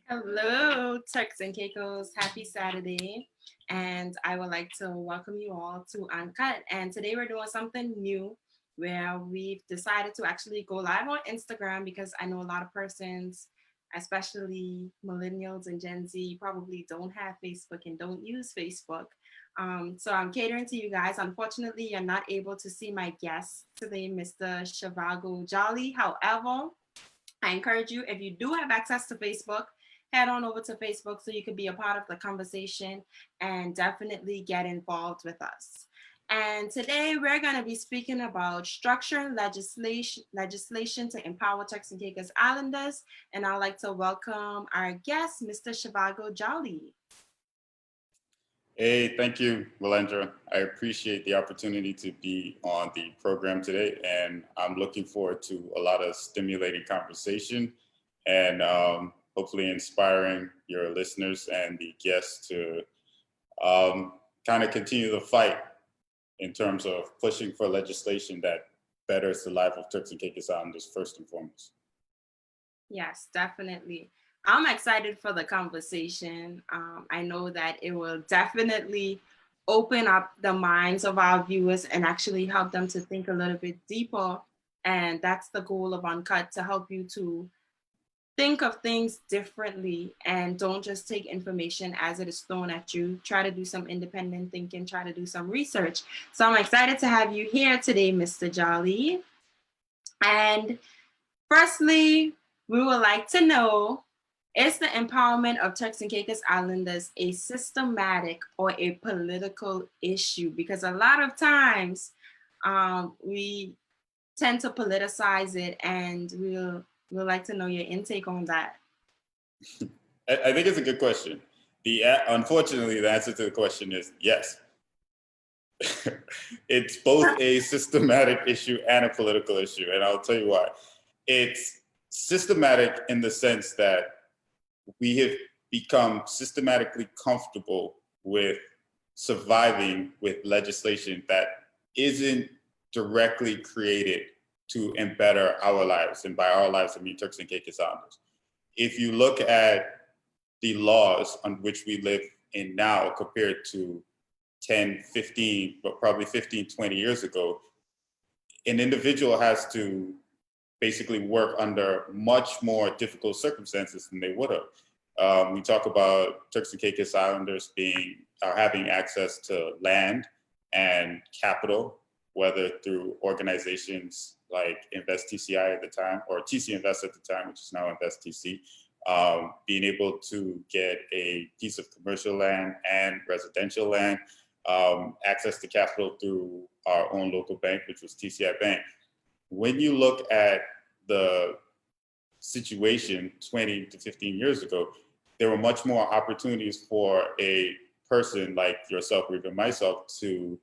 Hello, Turks and Caicos. Happy Saturday. And I would like to welcome you all to Uncut. And today we're doing something new where we've decided to actually go live on Instagram because I know a lot of persons, especially millennials and Gen Z, probably don't have Facebook and don't use Facebook. So I'm catering to you guys. Unfortunately, you're not able to see my guest today, Mr. Zhavago Jolly. However, I encourage you, if you do have access to Facebook, head on over to Facebook so you could be a part of the conversation and definitely get involved with us. And today we're going to be speaking about structuring legislation to empower Turks and Caicos Islanders. And I'd like to welcome our guest, Mr. Zhavago Jolly. Hey, thank you, Melendra. I appreciate the opportunity to be on the program today, and I'm looking forward to a lot of stimulating conversation and hopefully inspiring your listeners and the guests to kind of continue the fight in terms of pushing for legislation that betters the life of Turks and Caicos Islanders first and foremost. Yes, definitely. I'm excited for the conversation. I know that it will definitely open up the minds of our viewers and actually help them to think a little bit deeper. And that's the goal of Uncut, to help you to think of things differently and don't just take information as it is thrown at you. Try to do some independent thinking, try to do some research. So I'm excited to have you here today, Mr. Jolly. And firstly, we would like to know, is the empowerment of Turks and Caicos Islanders a systematic or a political issue? Because a lot of times we tend to politicize it, and we'd like to know your intake on that. I think it's a good question. Unfortunately, the answer to the question is yes. It's both a systematic issue and a political issue, and I'll tell you why. It's systematic in the sense that we have become systematically comfortable with surviving with legislation that isn't directly created to better our lives. And by our lives, I mean Turks and Caicos Islanders. If you look at the laws on which we live in now compared to 10, 15, but probably 15, 20 years ago, an individual has to basically work under much more difficult circumstances than they would have. We talk about Turks and Caicos Islanders having access to land and capital, whether through organizations like Invest TCI at the time, or TC Invest at the time, which is now Invest TC, being able to get a piece of commercial land and residential land, access to capital through our own local bank, which was TCI Bank. When you look at the situation 20 to 15 years ago, there were much more opportunities for a person like yourself or even myself to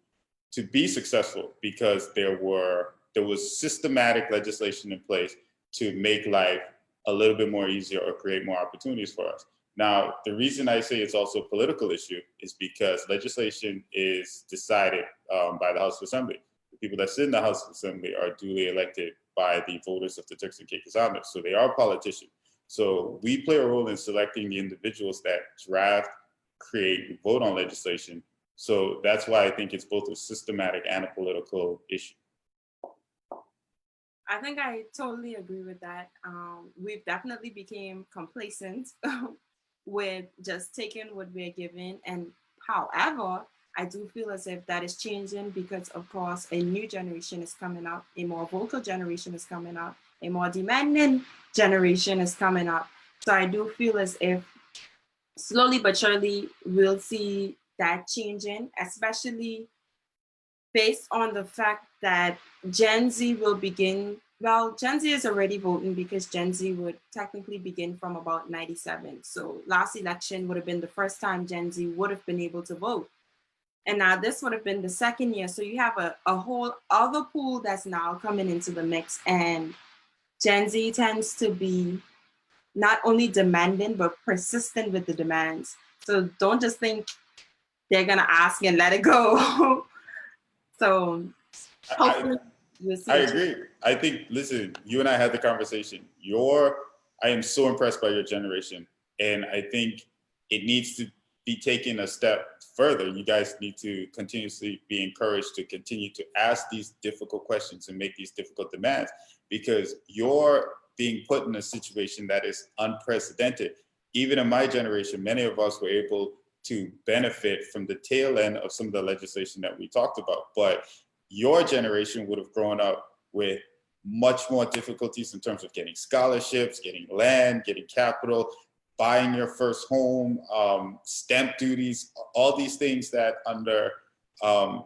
be successful, because there was systematic legislation in place to make life a little bit more easier or create more opportunities for us. Now, the reason I say it's also a political issue is because legislation is decided by the House of Assembly. The people that sit in the House of Assembly are duly elected by the voters of the Turks and Caicos Islanders. So they are politicians. So we play a role in selecting the individuals that draft, create, and vote on legislation. So that's why I think it's both a systematic and a political issue. I think I totally agree with that. We've definitely became complacent with just taking what we're given. And however, I do feel as if that is changing because, of course, a new generation is coming up, a more vocal generation is coming up, a more demanding generation is coming up. So I do feel as if slowly but surely we'll see that changing, especially based on the fact that Gen Z will begin, well, Gen Z is already voting because Gen Z would technically begin from about 97. So last election would have been the first time Gen Z would have been able to vote. And now this would have been the second year. So you have a whole other pool that's now coming into the mix. And Gen Z tends to be not only demanding, but persistent with the demands. So don't just think they're going to ask and let it go. So hopefully we'll see. I agree. I think, listen, you and I had the conversation. Your I am so impressed by your generation. And I think it needs to be taken a step further. You guys need to continuously be encouraged to continue to ask these difficult questions and make these difficult demands, because you're being put in a situation that is unprecedented. Even in my generation, many of us were able to benefit from the tail end of some of the legislation that we talked about. But your generation would have grown up with much more difficulties in terms of getting scholarships, getting land, getting capital, buying your first home, stamp duties, all these things that under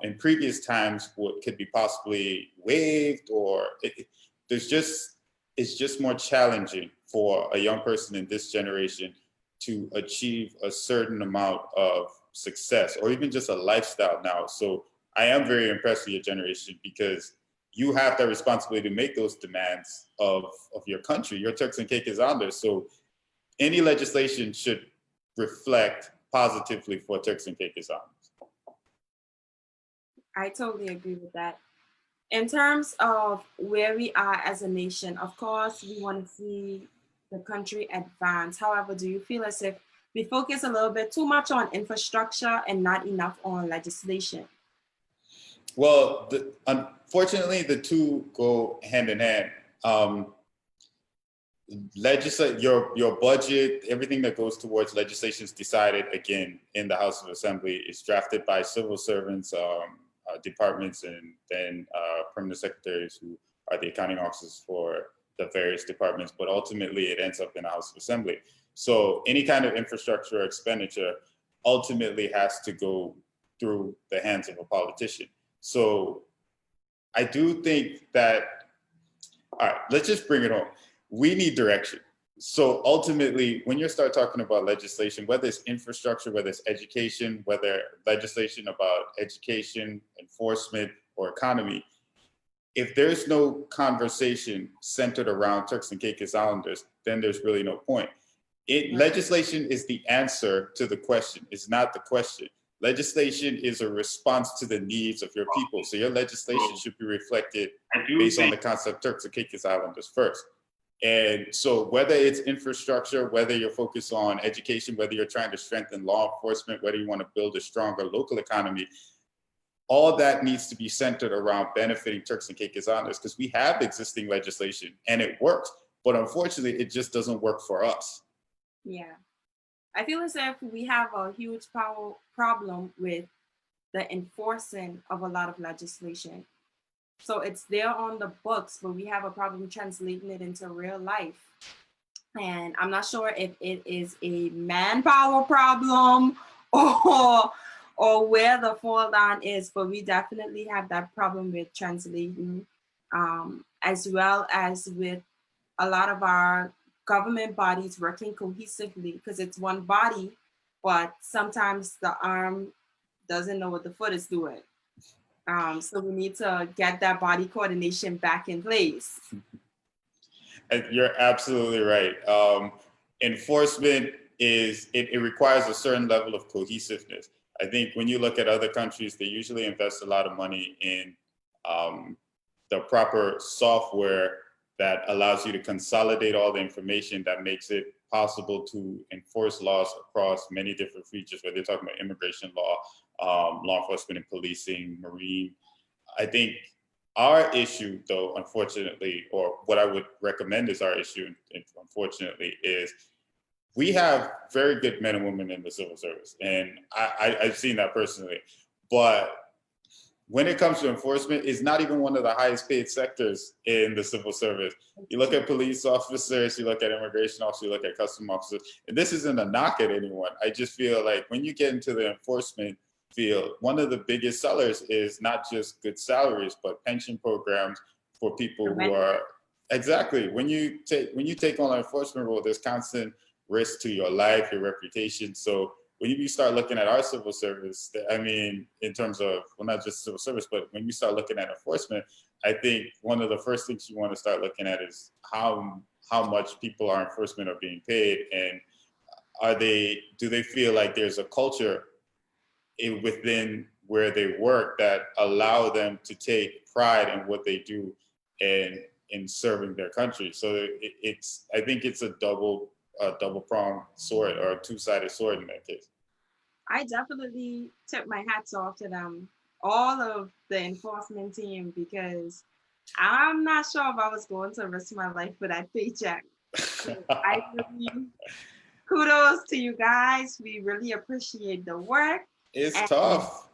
in previous times could be possibly waived, or it's just more challenging for a young person in this generation to achieve a certain amount of success or even just a lifestyle now. So I am very impressed with your generation, because you have the responsibility to make those demands of your country. You're Turks and Caicos Islanders. So any legislation should reflect positively for Turks and Caicos Islanders. I totally agree with that. In terms of where we are as a nation, of course, we want to see the country advance. However, do you feel as if we focus a little bit too much on infrastructure and not enough on legislation? Well, unfortunately, the two go hand in hand. Legislate your budget, everything that goes towards legislation is decided again in the House of Assembly. It's drafted by civil servants, departments, and then permanent secretaries who are the accounting officers for the various departments. But ultimately, it ends up in the House of Assembly. So any kind of infrastructure expenditure ultimately has to go through the hands of a politician. So I do think that, all right, let's just bring it home. We need direction. So ultimately, when you start talking about legislation, whether it's infrastructure, whether it's education, whether legislation about education, enforcement, or economy, if there's no conversation centered around Turks and Caicos Islanders, then there's really no point. Legislation is the answer to the question. It's not the question. Legislation is a response to the needs of your people. So your legislation should be reflected based on the concept Turks and Caicos Islanders first. And so whether it's infrastructure, whether you're focused on education, whether you're trying to strengthen law enforcement, whether you want to build a stronger local economy, all that needs to be centered around benefiting Turks and Caicos Islanders, because we have existing legislation and it works. But unfortunately, it just doesn't work for us. Yeah. I feel as if we have a huge problem with the enforcing of a lot of legislation. So it's there on the books, but we have a problem translating it into real life. And I'm not sure if it is a manpower problem or where the fall down is, but we definitely have that problem with translating, as well as with a lot of our government bodies working cohesively, because it's one body, but sometimes the arm doesn't know what the foot is doing. So we need to get that body coordination back in place. You're absolutely right. Enforcement it requires a certain level of cohesiveness. I think when you look at other countries, they usually invest a lot of money in the proper software that allows you to consolidate all the information that makes it possible to enforce laws across many different features, whether you're talking about immigration law, law enforcement and policing, marine. I think our issue, though, unfortunately, or what I would recommend is our issue, unfortunately, is we have very good men and women in the civil service. And I've seen that personally. But when it comes to enforcement, it's not even one of the highest paid sectors in the civil service. You look at police officers, you look at immigration officers, you look at custom officers, and this isn't a knock at anyone. I just feel like when you get into the enforcement field, one of the biggest sellers is not just good salaries, but pension programs for people who are, exactly, when you take on an enforcement role, there's constant risk to your life, your reputation. So when you start looking at our civil service, I mean, in terms of, well, not just civil service, but when you start looking at enforcement, I think one of the first things you want to start looking at is how much people our enforcement are being paid, and do they feel like there's a culture within where they work that allow them to take pride in what they do and in serving their country. So it's I think it's a double pronged sword or a two-sided sword in that case. I definitely tip my hats off to them, all of the enforcement team, because I'm not sure if I was going to risk my life for that paycheck. So I really kudos to you guys. We really appreciate the work, It's and tough.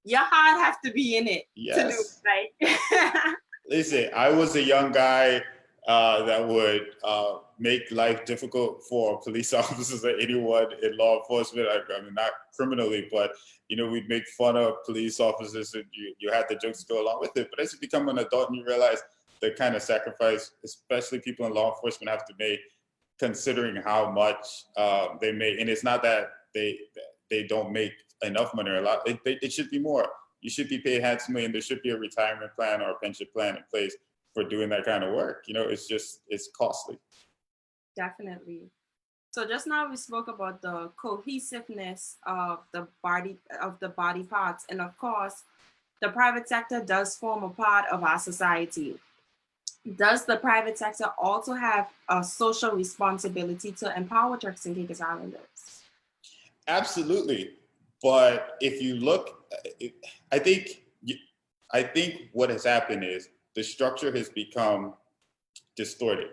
your heart have to be in it to do Yes. it right. Listen, I was a young guy that would make life difficult for police officers or anyone in law enforcement. I mean, not criminally, but we'd make fun of police officers, and you had the jokes to go along with it. But as you become an adult and you realize the kind of sacrifice, especially people in law enforcement, have to make, considering how much they make, and it's not that they don't make enough money or a lot. It should be more. You should be paid handsomely, and there should be a retirement plan or a pension plan in place for doing that kind of work. It's costly. Definitely. So just now we spoke about the cohesiveness of the body parts, and of course, the private sector does form a part of our society. Does the private sector also have a social responsibility to empower Turks and Caicos Islanders? Absolutely. But if you look, I think I think what has happened is the structure has become distorted.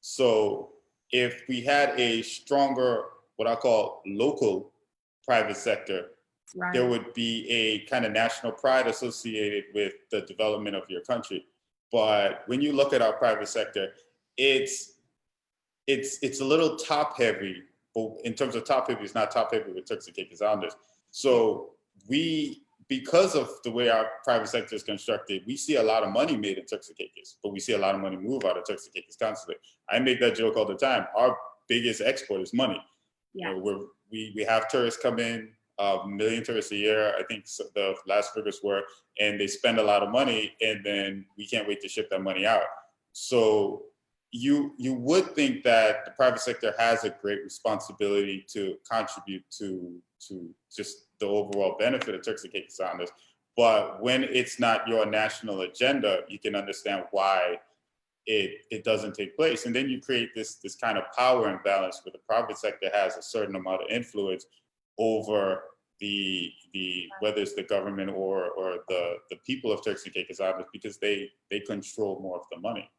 So if we had a stronger, what I call local private sector, there Right. would be a kind of national pride associated with the development of your country. But when you look at our private sector, it's it's a little top heavy, but in terms of top heavy, it's not top heavy with Turks and Caicos Islanders. So we, because of the way our private sector is constructed, we see a lot of money made in Turks and Caicos, but we see a lot of money move out of Turks and Caicos constantly. I make that joke all the time. Our biggest export is money. Yeah. We have tourists come in, a million tourists a year. I think the last figures were, and they spend a lot of money, and then we can't wait to ship that money out. So you would think that the private sector has a great responsibility to contribute to just the overall benefit of Turks and Caicos Islanders. But when it's not your national agenda, you can understand why it doesn't take place. And then you create this kind of power imbalance where the private sector has a certain amount of influence over the whether it's the government or the people of Turks and Caicos Islanders, because they control more of the money.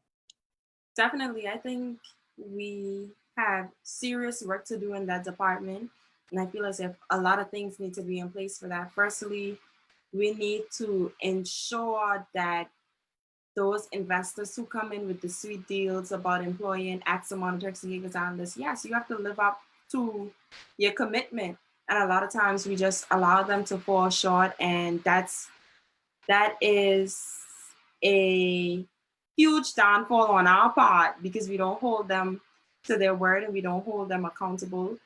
Definitely. I think we have serious work to do in that department. And I feel as if a lot of things need to be in place for that. Firstly, we need to ensure that those investors who come in with the sweet deals about employing X amount of Turks and Caicos Islanders, yes, you have to live up to your commitment. And a lot of times we just allow them to fall short. And that is a huge downfall on our part because we don't hold them to their word and we don't hold them accountable.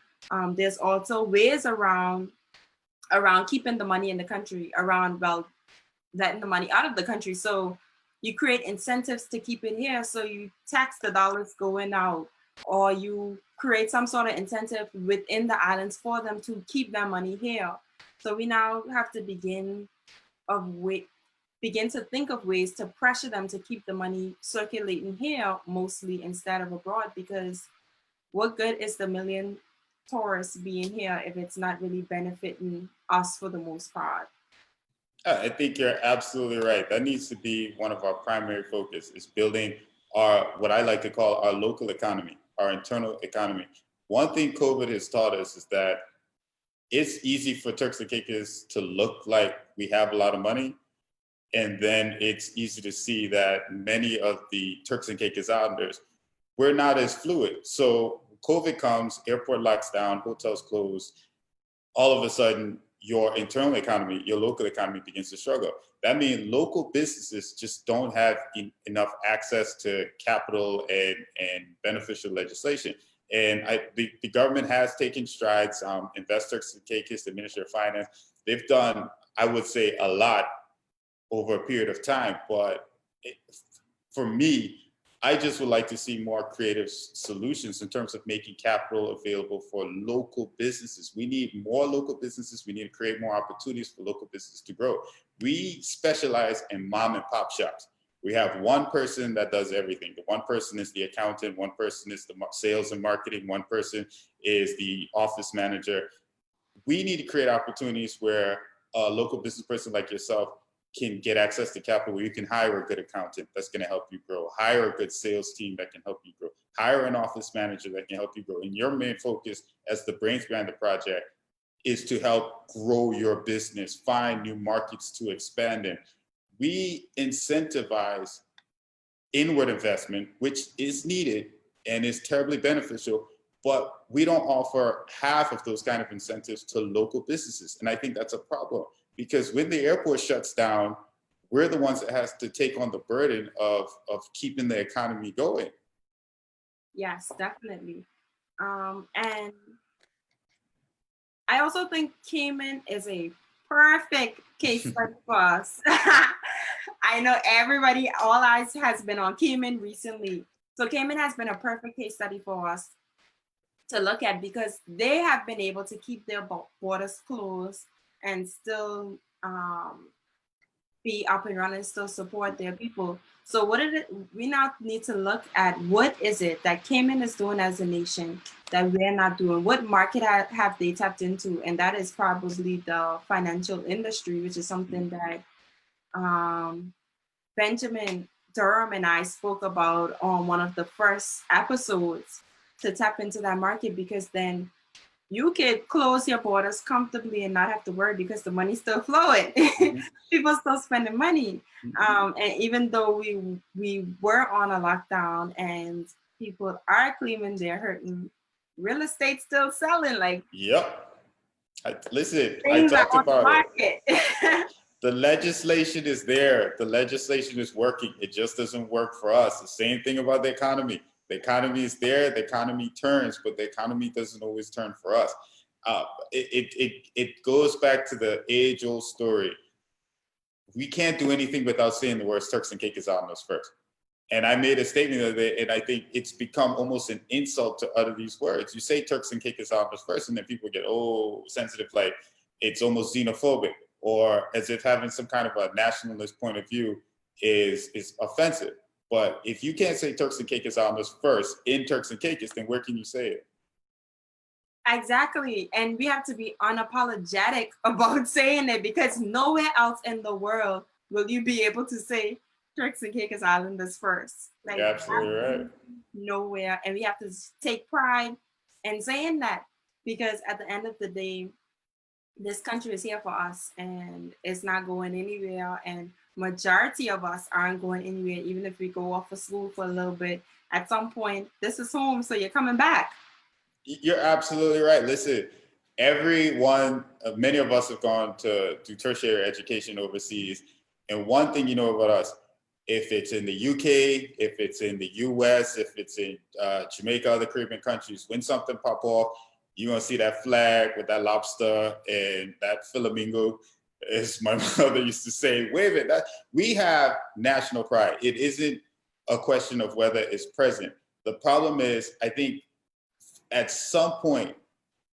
There's also ways around keeping the money in the country, around letting the money out of the country. So you create incentives to keep it here. So you tax the dollars going out, or you create some sort of incentive within the islands for them to keep their money here. So we now have to begin to think of ways to pressure them to keep the money circulating here mostly instead of abroad, because what good is the million tourists being here if it's not really benefiting us for the most part? I think you're absolutely right. That needs to be one of our primary focus, is building our, what I like to call our local economy, our internal economy. One thing COVID has taught us is that it's easy for Turks and Caicos to look like we have a lot of money. And then it's easy to see that many of the Turks and Caicos Islanders, we're not as fluid. So COVID comes, airport locks down, hotels close. All of a sudden, your internal economy, your local economy begins to struggle. That means local businesses just don't have enough access to capital and beneficial legislation. And the government has taken strides. Invest Turks and Caicos, the Ministry of Finance, they've done, I would say, a lot over a period of time. But for me, I just would like to see more creative solutions in terms of making capital available for local businesses. We need more local businesses. We need to create more opportunities for local businesses to grow. We specialize in mom and pop shops. We have one person that does everything. The one person is the accountant, one person is the sales and marketing, one person is the office manager. We need to create opportunities where a local business person like yourself can get access to capital, where you can hire a good accountant that's going to help you grow, hire a good sales team that can help you grow, hire an office manager that can help you grow. And your main focus as the brains behind the project is to help grow your business, find new markets to expand in. We incentivize inward investment, which is needed and is terribly beneficial, but we don't offer half of those kind of incentives to local businesses. And I think that's a problem, because when the airport shuts down, we're the ones that has to take on the burden of keeping the economy going. Yes, definitely. And I also think Cayman is a perfect case study for us. I know everybody, all eyes has been on Cayman recently. So Cayman has been a perfect case study for us to look at, because they have been able to keep their borders closed and still be up and running, still support their people. So what is it? We now need to look at what is it that Cayman is doing as a nation that we're not doing? What market have they tapped into? And that is probably the financial industry, which is something that Benjamin Durham and I spoke about on one of the first episodes, to tap into that market, because then you could close your borders comfortably and not have to worry, because the money's still flowing. Mm-hmm. People still spending money. Mm-hmm. And even though we were on a lockdown and people are claiming they're hurting, real estate still selling. Like, Yep. Listen, I things are talked on the about it. market. The legislation is there. The legislation is working. It just doesn't work for us. The same thing about the economy. The economy is there. The economy turns, but the economy doesn't always turn for us. It goes back to the age-old story. We can't do anything without saying the words Turks and Caicos Islanders first. And I made a statement of it, and I think it's become almost an insult to utter these words. You say Turks and Caicos Islanders first, and then people get sensitive, like it's almost xenophobic, or as if having some kind of a nationalist point of view is offensive. But if you can't say Turks and Caicos Islanders first in Turks and Caicos, then where can you say it? Exactly. And we have to be unapologetic about saying it, because nowhere else in the world will you be able to say Turks and Caicos Islanders first. You're Like, absolutely right. nowhere. And we have to take pride in saying that, because at the end of the day, this country is here for us and it's not going anywhere. And majority of us aren't going anywhere, even if we go off of school for a little bit. At some point, this is home, so you're coming back. You're absolutely right. Listen, many of us have gone to do tertiary education overseas. And one thing you know about us, if it's in the UK, if it's in the US, if it's in Jamaica, other Caribbean countries, when something pop off, you're gonna see that flag with that lobster and that flamingo. As my mother used to say, wave it. We have national pride. It isn't a question of whether it's present. The problem is, I think at some point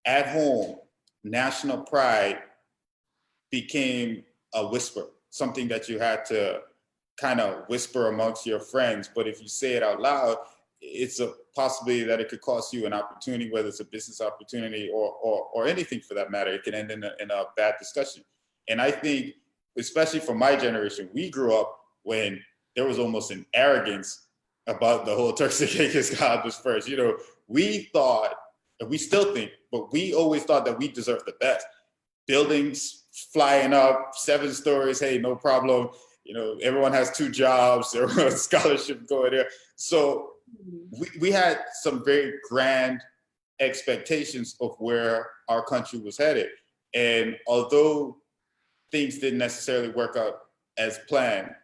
at home, national pride became a whisper, something that you had to kind of whisper amongst your friends. But if you say it out loud, it's a possibility that it could cost you an opportunity, whether it's a business opportunity or anything for that matter. It can end in a bad discussion. And I think, especially for my generation, we grew up when there was almost an arrogance about the whole Turks and Caicos Islanders first. You know, we thought, and we still think, but we always thought that we deserved the best. Buildings flying up, 7 stories, hey, no problem. You know, everyone has 2 jobs, everyone has scholarship going there. So we had some very grand expectations of where our country was headed. And although things didn't necessarily work out as planned,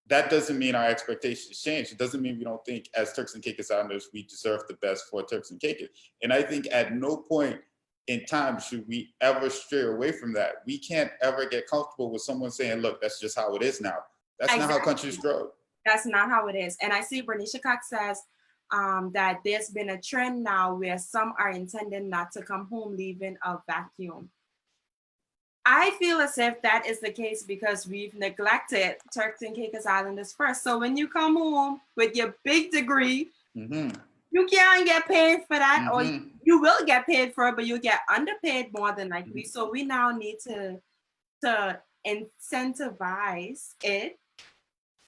that doesn't mean our expectations change. It doesn't mean we don't think as Turks and Caicos Islanders, we deserve the best for Turks and Caicos. And I think at no point in time should we ever stray away from that. We can't ever get comfortable with someone saying, look, that's just how it is now. That's not how countries grow. That's not how it is. And I see Bernicia Cox says that there's been a trend now where some are intending not to come home, leaving a vacuum. I feel as if that is the case because we've neglected Turks and Caicos Islanders first. So when you come home with your big degree, you can't get paid for that, or you will get paid for it, but you'll get underpaid more than likely. So we now need to incentivize it,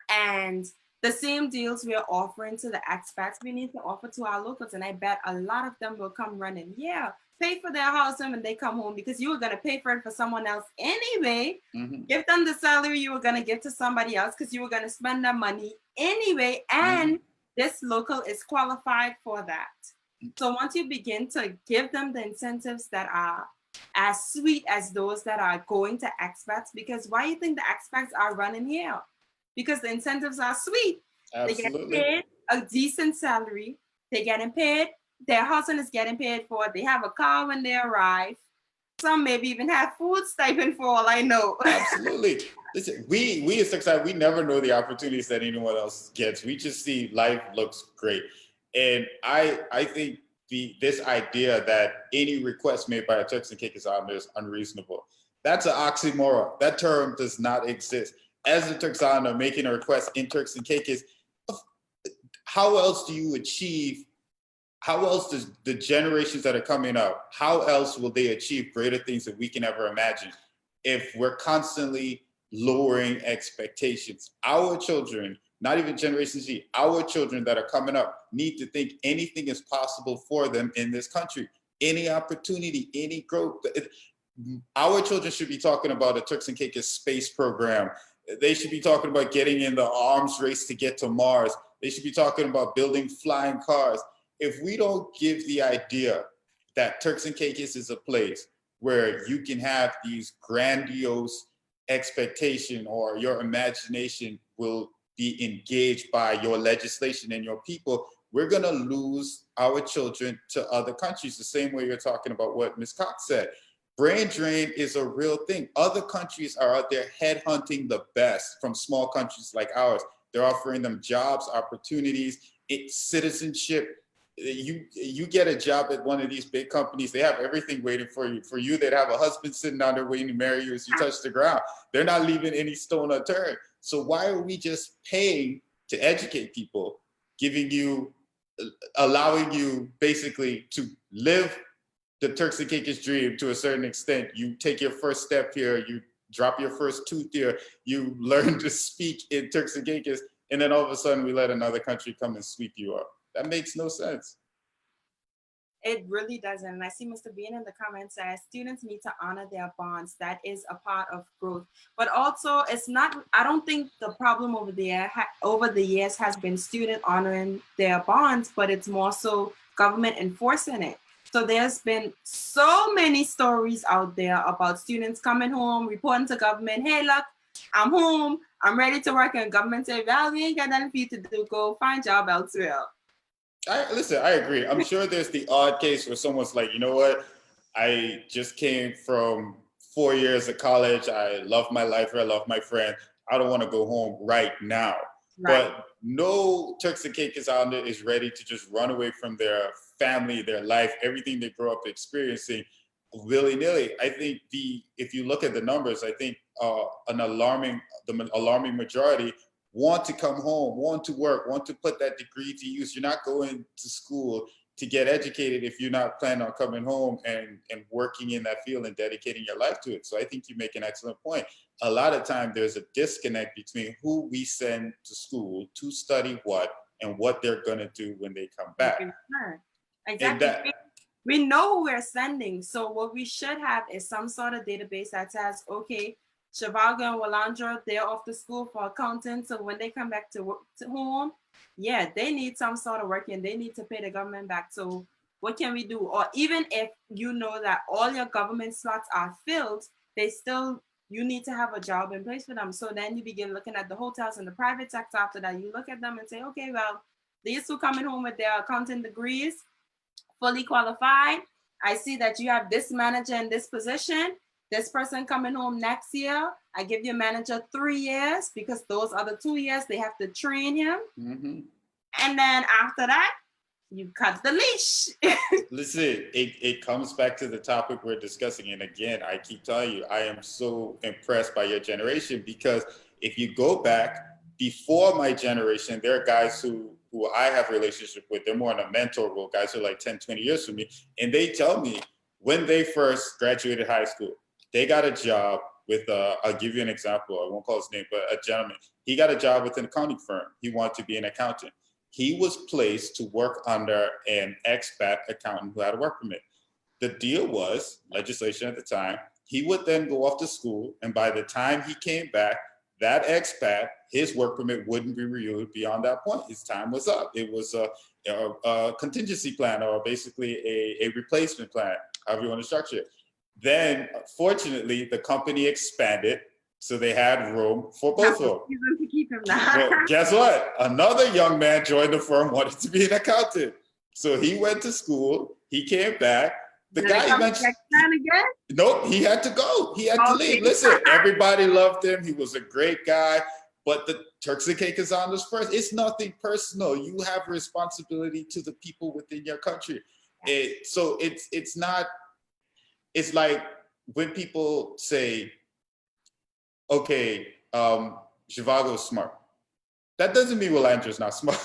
and the same deals we are offering to the expats, we need to offer to our locals. And I bet a lot of them will come running. Yeah, pay for their housing when they come home because you were going to pay for it for someone else anyway. Give them the salary you were going to give to somebody else because you were going to spend that money anyway. And this local is qualified for that. So once you begin to give them the incentives that are as sweet as those that are going to expats, because why do you think the expats are running here? Because the incentives are sweet. Absolutely. They get paid a decent salary. They're getting paid. Their husband is getting paid for it. They have a car when they arrive. Some maybe even have food stipend for all I know. Absolutely. Listen, we as Turks, we never know the opportunities that anyone else gets. We just see life looks great. And I think this idea that any request made by a Turks and Caicos Islander is unreasonable. That's an oxymoron. That term does not exist. As a Turks Islander making a request in Turks and Caicos, how else do you achieve? How else does the generations that are coming up, how else will they achieve greater things that we can ever imagine if we're constantly lowering expectations? Our children, not even Generation Z, our children that are coming up need to think anything is possible for them in this country. Any opportunity, any growth. Our children should be talking about the Turks and Caicos space program. They should be talking about getting in the arms race to get to Mars. They should be talking about building flying cars. If we don't give the idea that Turks and Caicos is a place where you can have these grandiose expectation or your imagination will be engaged by your legislation and your people, we're going to lose our children to other countries, the same way you're talking about what Ms. Cox said. Brain drain is a real thing. Other countries are out there headhunting the best from small countries like ours. They're offering them jobs, opportunities, citizenship. You get a job at one of these big companies, they have everything waiting for you. For you, they'd have a husband sitting down there waiting to marry you as you touch the ground. They're not leaving any stone unturned. So why are we just paying to educate people, allowing you basically to live the Turks and Caicos dream to a certain extent? You take your first step here, you drop your first tooth here, you learn to speak in Turks and Caicos, and then all of a sudden we let another country come and sweep you up. That makes no sense. It really doesn't. And I see Mr. Bean in the comments says students need to honor their bonds. That is a part of growth. But also, it's not, I don't think the problem over the years has been student honoring their bonds, but it's more so government enforcing it. So there's been so many stories out there about students coming home, reporting to government, hey, look, I'm home, I'm ready to work, and government say, well, we ain't got nothing for you to do, go find job elsewhere. I agree. I'm sure there's the odd case where someone's like, you know what? I just came from 4 years of college. I love my life here. I love my friend. I don't want to go home right now. Right. But no Turks and Caicos Islander is ready to just run away from their family, their life, everything they grew up experiencing willy-nilly. I think if you look at the numbers, I think the alarming majority want to come home, want to work, want to put that degree to use. You're not going to school to get educated if you're not planning on coming home and working in that field and dedicating your life to it. So I think you make an excellent point. A lot of time there's a disconnect between who we send to school to study what and what they're gonna do when they come back. Exactly. We know who we're sending. So what we should have is some sort of database that says, okay, Zhavago and Walandra, they're off to school for accounting. So when they come back to home, yeah, they need some sort of work and they need to pay the government back. So what can we do? Or even if you know that all your government slots are filled, you need to have a job in place for them. So then you begin looking at the hotels and the private sector after that. You look at them and say, okay, well, these two coming home with their accounting degrees, fully qualified. I see that you have this manager in this position. This person coming home next year, I give your manager 3 years because those other 2 years, they have to train him. Mm-hmm. And then after that, you cut the leash. Listen, it comes back to the topic we're discussing. And again, I keep telling you, I am so impressed by your generation, because if you go back before my generation, there are guys who I have a relationship with. They're more in a mentor role, guys who are like 10, 20 years from me. And they tell me when they first graduated high school, they got a job with, I'll give you an example. I won't call his name, but a gentleman. He got a job with an accounting firm. He wanted to be an accountant. He was placed to work under an expat accountant who had a work permit. The deal was, legislation at the time, he would then go off to school, and by the time he came back, that expat, his work permit wouldn't be renewed beyond that point. His time was up. It was a contingency plan, or basically a replacement plan, however you want to structure it. Then, fortunately, the company expanded, so they had room for both of them. To keep him now. Well, guess what? Another young man joined the firm, wanted to be an accountant. So he went to school, he came back. The guy eventually, nope, he had to go. He had to leave. Listen, everybody loved him. He was a great guy. But the Turks and Caicos Islanders first, it's nothing personal. You have a responsibility to the people within your country. So it's not, it's like when people say, okay, Zhavago is smart. That doesn't mean Willandra's not smart.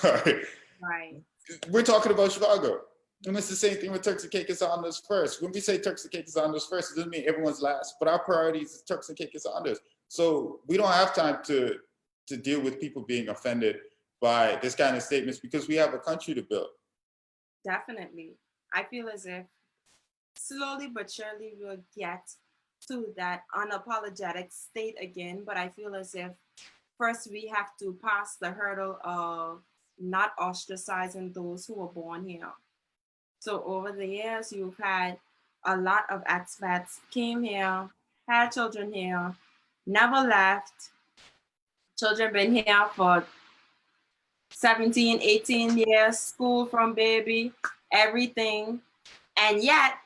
Right. We're talking about Zhavago. And it's the same thing with Turks and Caicos Islanders first. When we say Turks and Caicos Islanders first, it doesn't mean everyone's last, but our priority is Turks and Caicos Islanders. So we don't have time to deal with people being offended by this kind of statements, because we have a country to build. Definitely. I feel as if slowly but surely we'll get to that unapologetic state again, but I feel as if first we have to pass the hurdle of not ostracizing those who were born here. So over the years, you've had a lot of expats came here, had children here, never left. Children been here for 17, 18 years, school from baby, everything. And yet,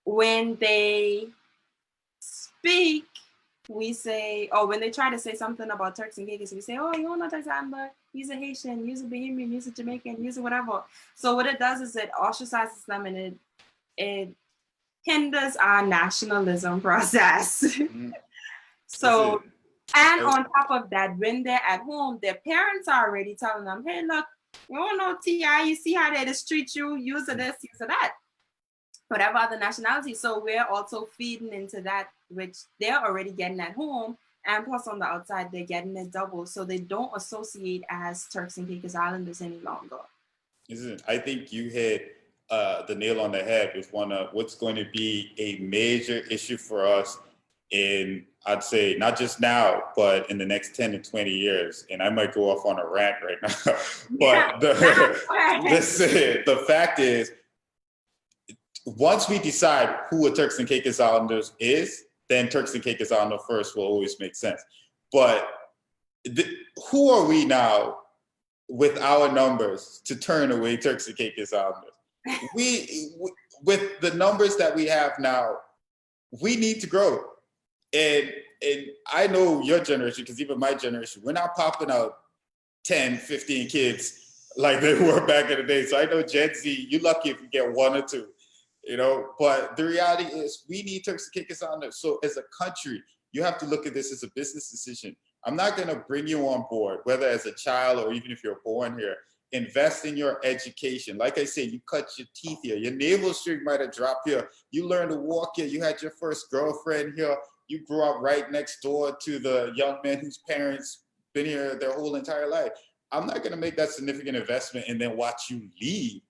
when they speak, we say, or when they try to say something about Turks and Caicos, we say, oh, you don't know Turks Islander, he's a Haitian, he's a Bahamian, he's a Jamaican, he's a whatever. So what it does is it ostracizes them, and it hinders our nationalism process. Mm-hmm. So, and on top of that, when they're at home, their parents are already telling them, hey, look, you don't know TI, you see how they just treat you, use of this, use of that. Whatever other nationality. So we're also feeding into that, which they're already getting at home. And plus on the outside, they're getting it double. So they don't associate as Turks and Caicos Islanders any longer. I think you hit the nail on the head with one of what's going to be a major issue for us in, I'd say, not just now, but in the next 10 to 20 years. And I might go off on a rant right now. But the fact is, once we decide who a Turks and Caicos Islanders is, then Turks and Caicos Islanders first will always make sense. But who are we now with our numbers to turn away Turks and Caicos Islanders? We with the numbers that we have now, we need to grow. And I know your generation, because even my generation, we're not popping out 10, 15 kids like they were back in the day. So I know Gen Z, you're lucky if you get one or two. You know, but the reality is we need Turks and Caicos Islanders. So as a country, you have to look at this as a business decision. I'm not going to bring you on board, whether as a child or even if you're born here. Invest in your education. Like I said, you cut your teeth here. Your navel string might have dropped here. You learned to walk here. You had your first girlfriend here. You grew up right next door to the young man whose parents been here their whole entire life. I'm not going to make that significant investment and then watch you leave.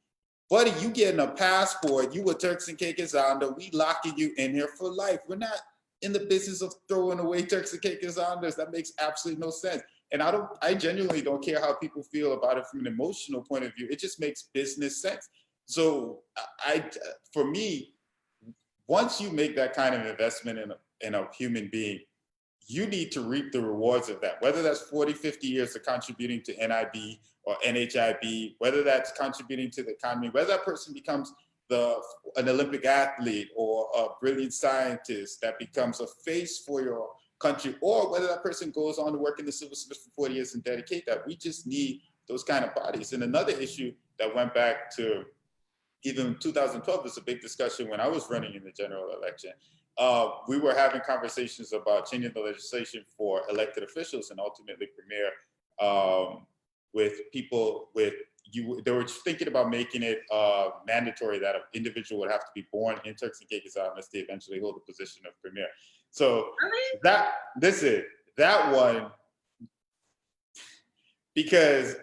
Buddy, you getting a passport, you a Turks and Caicos Islander, we locking you in here for life. We're not in the business of throwing away Turks and Caicos Islanders. That makes absolutely no sense. And I genuinely don't care how people feel about it from an emotional point of view. It just makes business sense. So for me, once you make that kind of investment in a human being, you need to reap the rewards of that, whether that's 40, 50 years of contributing to NIB or NHIB, whether that's contributing to the economy, whether that person becomes an Olympic athlete or a brilliant scientist that becomes a face for your country, or whether that person goes on to work in the civil service for 40 years and dedicate that. We just need those kind of bodies. And another issue that went back to even 2012, there's a big discussion when I was running in the general election. We were having conversations about changing the legislation for elected officials and ultimately premier with people with they were thinking about making it mandatory that an individual would have to be born in Turks and Caicos unless they eventually hold the position of premier. So that one, because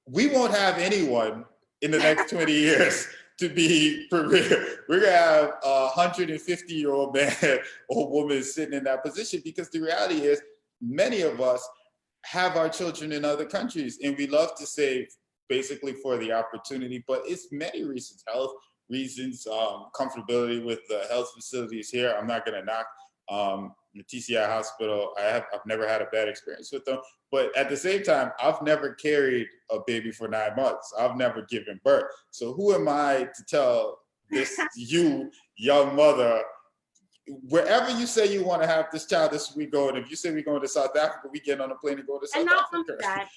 we won't have anyone in the next 20 years to be premier. We're gonna have a 150-year-old man or woman sitting in that position, because the reality is many of us have our children in other countries and we love to save basically for the opportunity, but it's many reasons, health reasons, comfortability with the health facilities here. I'm not gonna knock the TCI hospital. I've never had a bad experience with them, but at the same time, I've never carried a baby for 9 months. I've never given birth. So who am I to tell this you young mother, wherever you say you want to have this child, this we go. And if you say we're going to South Africa, we get on a plane and go to South Africa. And not only that,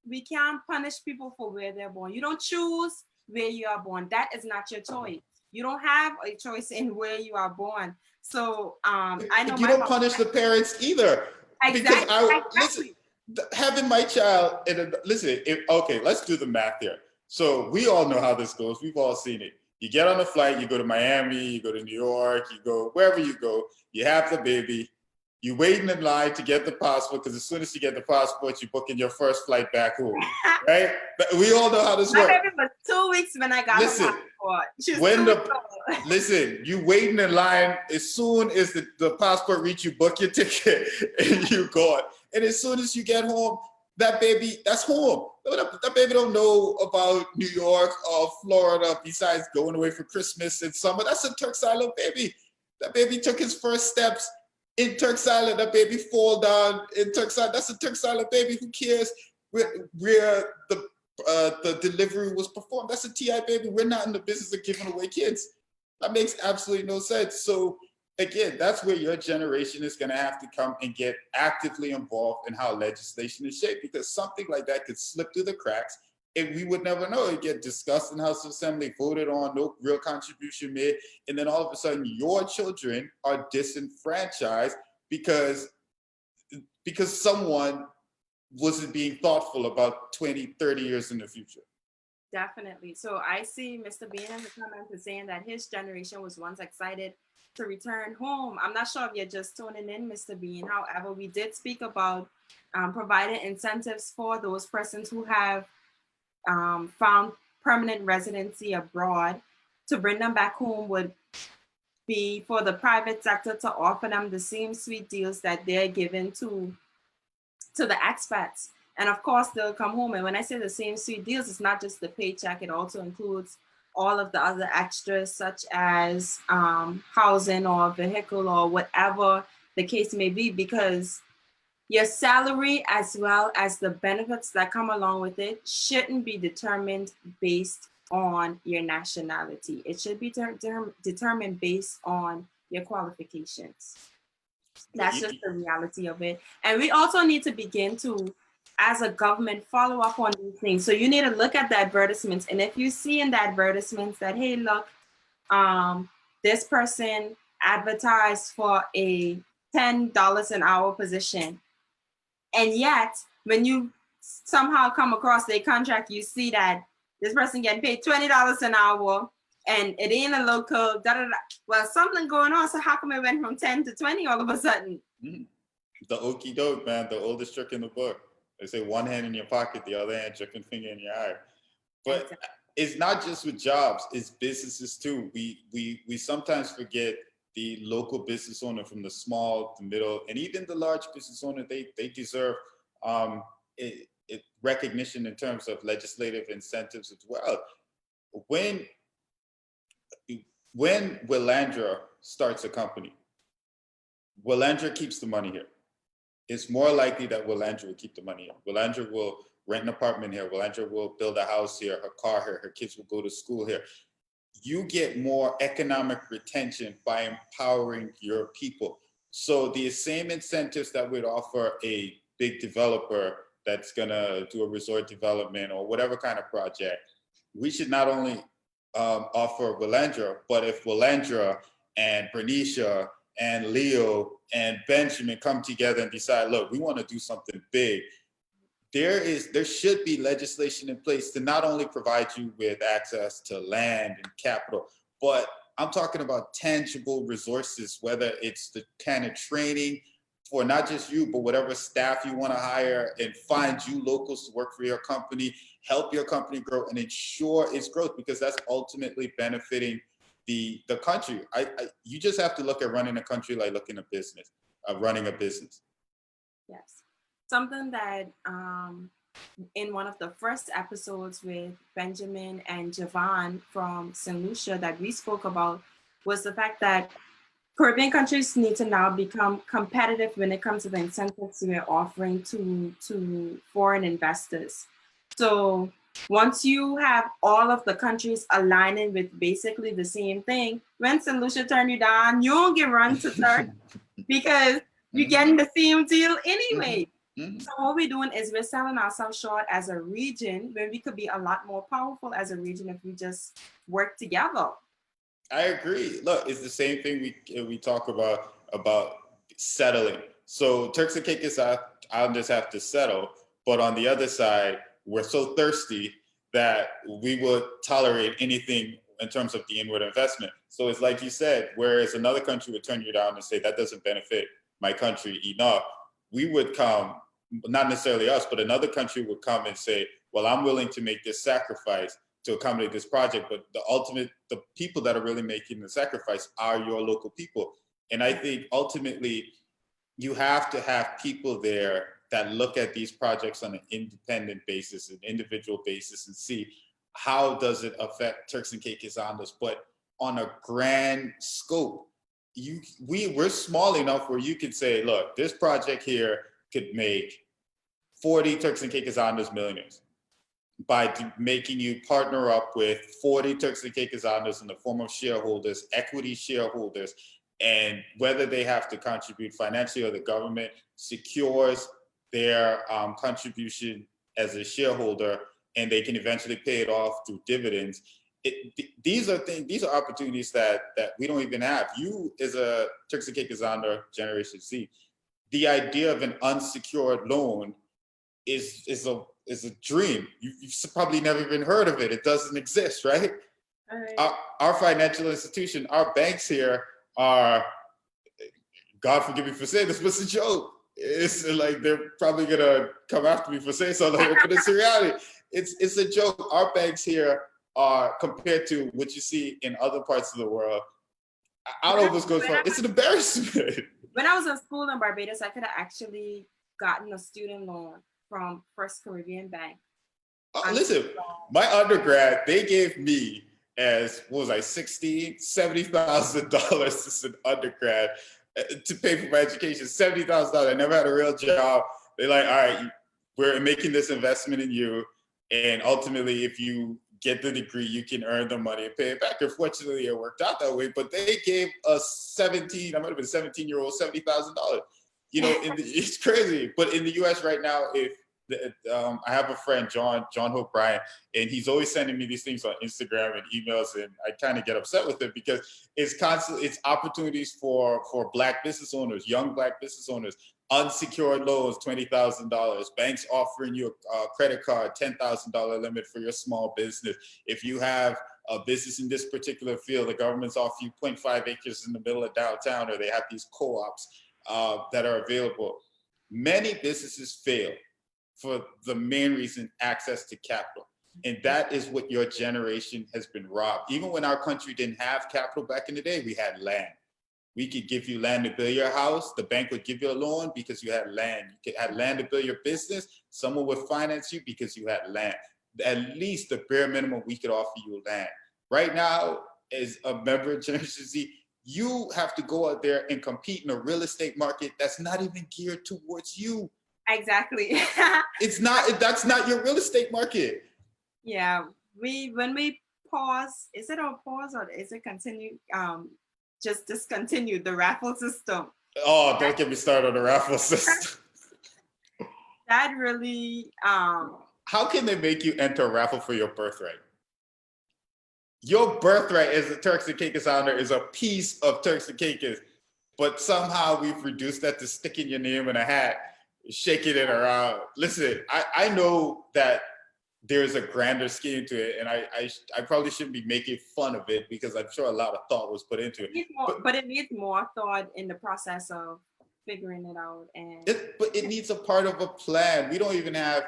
we can't punish people for where they're born. You don't choose where you are born. That is not your choice. You don't have a choice in where you are born. So I know you don't punish the parents either. Exactly. Because listen, having my child okay, let's do the math here. So we all know how this goes. We've all seen it. You get on a flight, you go to Miami, you go to New York, you go wherever you go, you have the baby, you waiting in line to get the passport, because as soon as you get the passport, you're booking your first flight back home, right? We all know how this works. My baby was 2 weeks when I got the passport. Listen, you waiting in line, as soon as the passport reach you, book your ticket and you go. And as soon as you get home, that baby, that's home. That baby don't know about New York or Florida besides going away for Christmas and summer. That's a Turks Island baby. That baby took his first steps in Turks Island. That baby fall down in Turks Island. That's a Turks Island baby. Who cares where the delivery was performed? That's a TI baby. We're not in the business of giving away kids. That makes absolutely no sense. So again, that's where your generation is going to have to come and get actively involved in how legislation is shaped, because something like that could slip through the cracks and we would never know. It get discussed in House of Assembly, voted on, no real contribution made, and then all of a sudden your children are disenfranchised because someone wasn't being thoughtful about 20, 30 years in the future. Definitely. So I see Mr. Bean in the comments is saying that his generation was once excited to return home. I'm not sure if you're just tuning in, Mr. Bean. However, we did speak about providing incentives for those persons who have found permanent residency abroad. To bring them back home would be for the private sector to offer them the same sweet deals that they're giving to the expats. And of course, they'll come home. And when I say the same sweet deals, it's not just the paycheck. It also includes all of the other extras, such as housing or vehicle or whatever the case may be, because your salary as well as the benefits that come along with it shouldn't be determined based on your nationality. It should be determined based on your qualifications. That's just the reality of it. And we also need to begin to, as a government, follow up on these things. So you need to look at the advertisements. And if you see in the advertisements that, hey, look, this person advertised for a $10 an hour position, and yet when you somehow come across their contract, you see that this person getting paid $20 an hour and it ain't a local, well, something going on. So how come it went from 10 to 20 all of a sudden? The okie doke, man, the oldest trick in the book. They say one hand in your pocket, the other hand chicken finger in your eye. But it's not just with jobs, it's businesses too. We sometimes forget the local business owner, from the small, the middle, and even the large business owner. They deserve recognition in terms of legislative incentives as well. When Willandra starts a company, Willandra keeps the money here. It's more likely that Willandra will keep the money here. Willandra will rent an apartment here. Willandra will build a house here, her car here, her kids will go to school here. You get more economic retention by empowering your people. So the same incentives that would offer a big developer that's gonna do a resort development or whatever kind of project, we should not only offer Willandra, but if Willandra and Bernicia and Leo and Benjamin come together and decide, look, we want to do something big, there should be legislation in place to not only provide you with access to land and capital, but I'm talking about tangible resources, whether it's the kind of training for not just you, but whatever staff you want to hire, and find you locals to work for your company, help your company grow and ensure its growth, because that's ultimately benefiting the country. You just have to look at running a country like running a business. Yes. Something that in one of the first episodes with Benjamin and Javan from St. Lucia that we spoke about was the fact that Caribbean countries need to now become competitive when it comes to the incentives we're offering to foreign investors. So once you have all of the countries aligning with basically the same thing, when St. Lucia turn you down, you don't get run to Turks because you're getting the same deal anyway. Mm-hmm. So what we're doing is we're selling ourselves short as a region when we could be a lot more powerful as a region if we just work together. I agree. Look, it's the same thing we talk about settling. So Turks and Caicos Islanders have to settle, but on the other side, we're so thirsty that we would tolerate anything in terms of the inward investment. So it's like you said, whereas another country would turn you down and say that doesn't benefit my country enough, we would come, not necessarily us, but another country would come and say, well, I'm willing to make this sacrifice to accommodate this project, but the people that are really making the sacrifice are your local people. And I think ultimately you have to have people there that look at these projects on an independent basis, an individual basis, and see how does it affect Turks and Caicos Islanders, but on a grand scope. We're small enough where you could say, look, this project here could make 40 Turks and Caicos Islanders millionaires by making you partner up with 40 Turks and Caicos Islanders in the form of shareholders, equity shareholders, and whether they have to contribute financially or the government secures their contribution as a shareholder, and they can eventually pay it off through dividends. These are opportunities that we don't even have. You, as a Turks and Caicos Islander Generation Z, the idea of an unsecured loan is a dream. You've probably never even heard of it. It doesn't exist, right? Our financial institution, our banks here are, God forgive me for saying this, but it's a joke. It's like they're probably gonna come after me for saying something like that, but it's a reality. It's a joke. Our banks here are, compared to what you see in other parts of the world, I don't know what's going on. It's an embarrassment. When I was in school in Barbados, I could have actually gotten a student loan from First Caribbean Bank. Listen, my undergrad, they gave me as, what was I, $70,000 as an undergrad to pay for my education, $70,000. I never had a real job. They're like, all right, we're making this investment in you. And ultimately, if you get the degree, you can earn the money and pay it back. Unfortunately, it worked out that way, but they gave a 17-year-old $70,000. You know, it's crazy. But in the US right now, I have a friend, John Hope Bryant, and he's always sending me these things on Instagram and emails, and I kind of get upset with it because it's opportunities for Black business owners, young Black business owners, unsecured loans, $20,000, banks offering you a credit card, $10,000 limit for your small business. If you have a business in this particular field, the government's offering you 0.5 acres in the middle of downtown, or they have these co-ops that are available. Many businesses fail for the main reason, access to capital. And that is what your generation has been robbed. Even when our country didn't have capital back in the day, we had land. We could give you land to build your house. The bank would give you a loan because you had land. You had land to build your business. Someone would finance you because you had land. At least the bare minimum, we could offer you land. Right now, as a member of Generation Z, you have to go out there and compete in a real estate market that's not even geared towards you. Exactly. That's not your real estate market. Yeah. When we pause, is it on pause or is it continue? Just discontinue the raffle system. Oh, don't get me started on the raffle system. that really How can they make you enter a raffle for your birthright? Your birthright as a Turks and Caicos Islander is a piece of Turks and Caicos, but somehow we've reduced that to sticking your name in a hat, shaking it around. Listen, I know that there's a grander scheme to it, and I probably shouldn't be making fun of it because I'm sure a lot of thought was put into it. But it needs more thought in the process of figuring it out, and But it needs a part of a plan. We don't even have.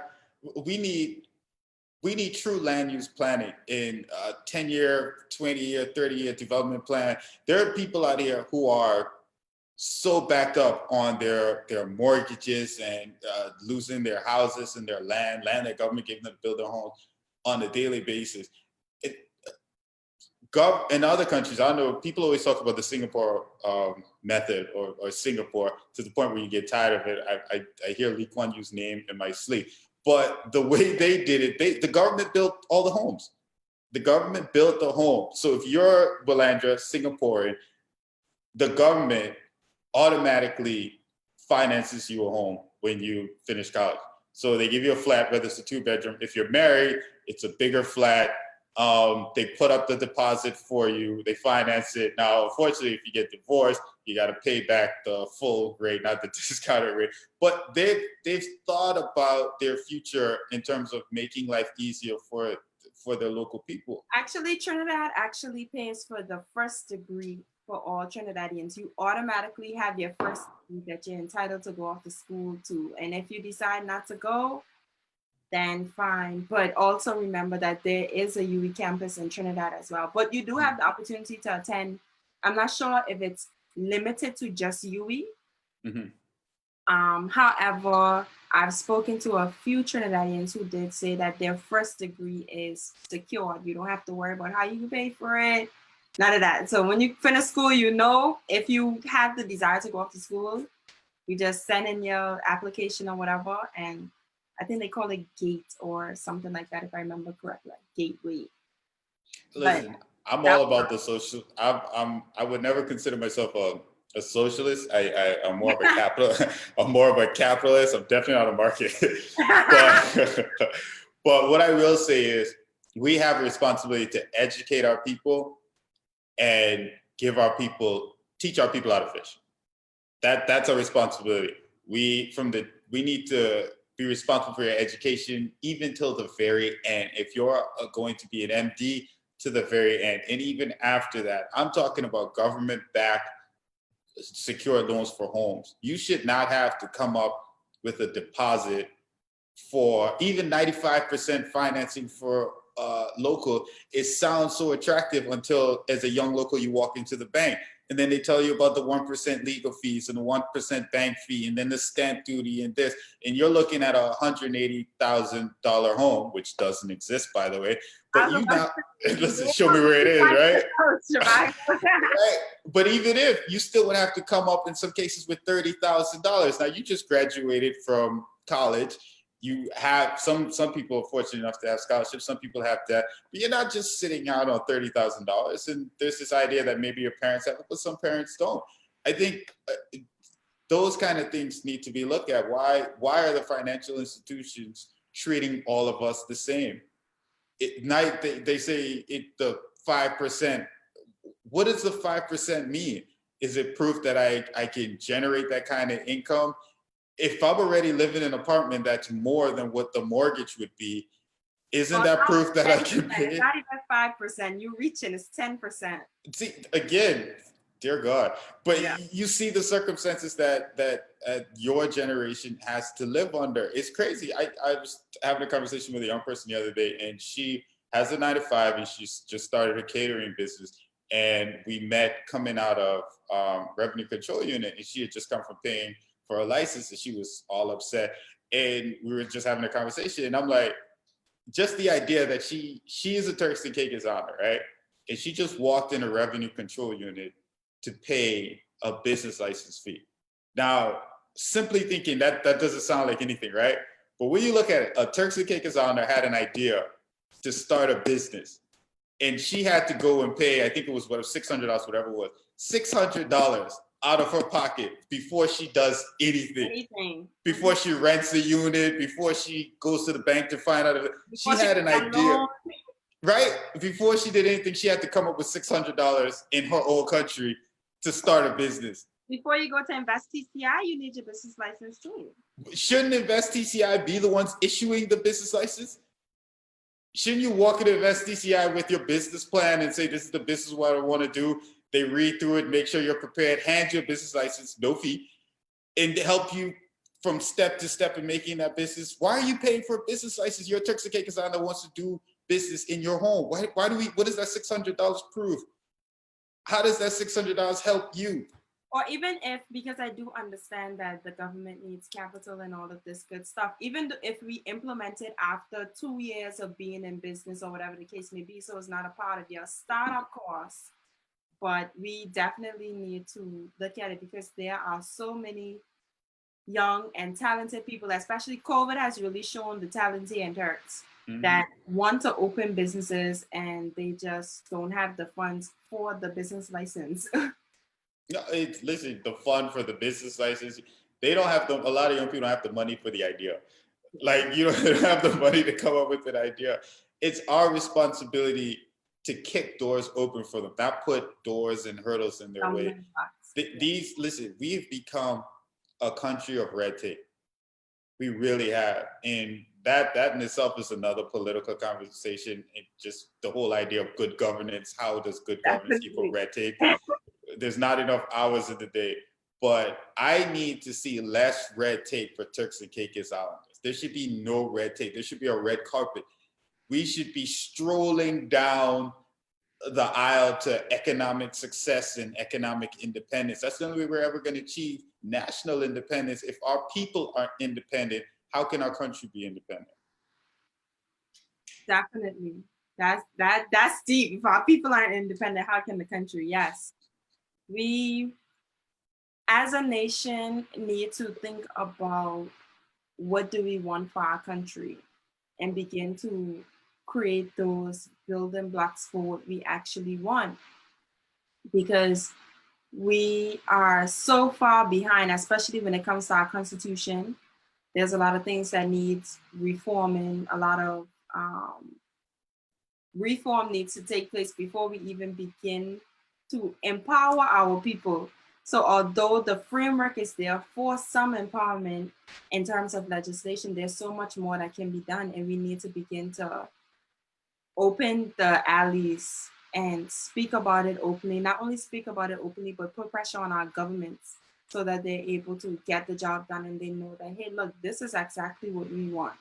We need true land use planning in a 10-year, 20-year, 30-year development plan. There are people out here who are so backed up on their mortgages and losing their houses and their land that government gave them to build their homes on a daily basis. In other countries, I know people always talk about the Singapore method or Singapore to the point where you get tired of it. I hear Lee Kuan Yew's name in my sleep. But the way they did it, the government built all the homes. The government built the home. So if you're Belandra, Singaporean, the government automatically finances you a home when you finish college. So they give you a flat, whether it's a 2-bedroom. If you're married, it's a bigger flat. They put up the deposit for you. They finance it. Now, unfortunately, if you get divorced, you got to pay back the full rate, not the discounted rate. But they've thought about their future in terms of making life easier for their local people. actually, Trinidad actually pays for the first degree for all Trinidadians. You automatically have your first degree that you're entitled to go off to school to, and if you decide not to go, then fine. But also remember that there is a UE campus in Trinidad as well. But you do have the opportunity to attend. I'm not sure if it's limited to just UE. Mm-hmm. However, I've spoken to a few Trinidadians who did say that their first degree is secured. You don't have to worry about how you can pay for it, none of that. So when you finish school, you know, if you have the desire to go off to school, you just send in your application or whatever, and I think they call it GATE or something like that, if I remember correctly, Gateway. Listen, I'm all about the social. I would never consider myself a socialist. I'm more of a capital. I'm more of a capitalist. I'm definitely not a market. but what I will say is, we have a responsibility to educate our people and teach our people how to fish. That's our responsibility. We need to be responsible for your education even till the very end. If you're going to be an MD, to the very end, and even after that, I'm talking about government-backed secured loans for homes. You should not have to come up with a deposit for even 95% financing for local. It sounds so attractive until, as a young local, you walk into the bank and then they tell you about the 1% legal fees and the 1% bank fee and then the stamp duty and this, and you're looking at a $180,000 home, which doesn't exist, by the way. But you now, listen, show me where it is, right? Right. But even if, you still would have to come up in some cases with $30,000. Now, you just graduated from college. You have some people are fortunate enough to have scholarships. Some people have that, but you're not just sitting out on $30,000. And there's this idea that maybe your parents have it, but some parents don't. I think those kind of things need to be looked at. Why are the financial institutions treating all of us the same? They say the 5%. What does the 5% mean? Is it proof that I can generate that kind of income? If I'm already living in an apartment that's more than what the mortgage would be, isn't that proof that I can pay? Not even 5%. You reaching is 10%. See, again, dear God. But yeah, you see the circumstances that your generation has to live under. It's crazy. I was having a conversation with a young person the other day, and she has a 9-to-5, and she's just started a catering business. And we met coming out of revenue control unit, and she had just come from paying for a license, and she was all upset. And we were just having a conversation, and I'm like, just the idea that she is a Turks and Caicos honor, right? And she just walked in a revenue control unit to pay a business license fee. Now, simply thinking that doesn't sound like anything, right? But when you look at it, a Turks and Caicos honor had an idea to start a business, and she had to go and pay, I think it was $600, whatever it was, $600 out of her pocket before she does anything. Anything. Before she rents a unit, before she goes to the bank to find out if she had an idea. Right? Before she did anything, she had to come up with $600 in her own country to start a business. Before you go to Invest TCI, you need your business license too. Shouldn't Invest TCI be the ones issuing the business license? Shouldn't you walk into Invest TCI with your business plan and say, this is the business what I want to do? They read through it, make sure you're prepared, hand you a business license, no fee, and help you from step to step in making that business. Why are you paying for a business license? You're a Turks and Caicos that wants to do business in your home. Why do we, what does that $600 prove? How does that $600 help you? Or even if, because I do understand that the government needs capital and all of this good stuff, even if we implement it after 2 years of being in business or whatever the case may be, so it's not a part of your startup costs, but we definitely need to look at it because there are so many young and talented people, especially COVID has really shown the talented in Turks that want to open businesses and they just don't have the funds for the business license. No, listen, the fund for the business license, they don't have a lot of young people don't have the money for the idea. Like, you don't have the money to come up with an idea. It's our responsibility to kick doors open for them, not put doors and hurdles in their way. Listen, we've become a country of red tape. We really have. And that in itself is another political conversation. And just the whole idea of good governance. How does good governance equal red tape? There's not enough hours in the day, but I need to see less red tape for Turks and Caicos Islanders. There should be no red tape. There should be a red carpet. We should be strolling down the aisle to economic success and economic independence. That's the only way we're ever going to achieve national independence. If our people aren't independent, how can our country be independent? Definitely. That's deep. If our people aren't independent, how can the country? Yes. We, as a nation, need to think about what do we want for our country and begin to create those building blocks for what we actually want. Because we are so far behind, especially when it comes to our constitution. There's a lot of things that needs reforming, a lot of reform needs to take place before we even begin to empower our people. So although the framework is there for some empowerment in terms of legislation, there's so much more that can be done, and we need to begin to open the alleys and speak about it openly. Not only speak about it openly, but put pressure on our governments so that they're able to get the job done and they know that, hey, look, this is exactly what we want.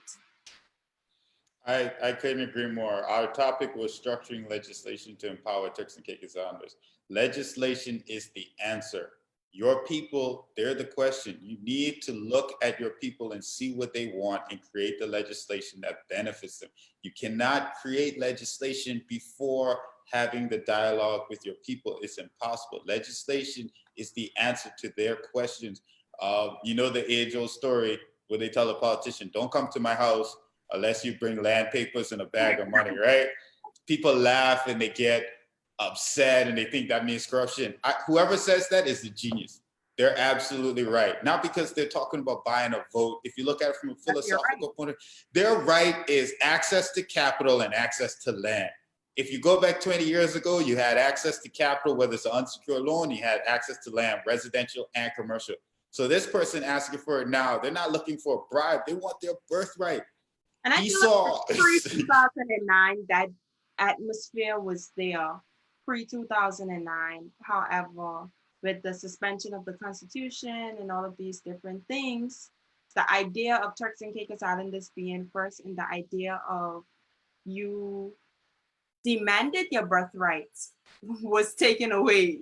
I couldn't agree more. Our topic was structuring legislation to empower Turks and Caicos Islanders. Legislation is the answer. Your people, they're the question. You need to look at your people and see what they want and create the legislation that benefits them. You cannot create legislation before having the dialogue with your people. It's impossible. Legislation is the answer to their questions. You know the age-old story where they tell a politician, don't come to my house unless you bring land papers and a bag of money, right? People laugh and they get upset and they think that means corruption. Whoever says that is a genius. They're absolutely right. Not because they're talking about buying a vote. If you look at it from a philosophical point of view, their right is access to capital and access to land. If you go back 20 years ago, you had access to capital, whether it's an unsecured loan, you had access to land, residential and commercial. So this person asking for it now, they're not looking for a bribe. They want their birthright. And I feel like pre-2009, that atmosphere was there, pre-2009. However, with the suspension of the Constitution and all of these different things, the idea of Turks and Caicos Islanders being first and the idea of you demanded your birthright was taken away.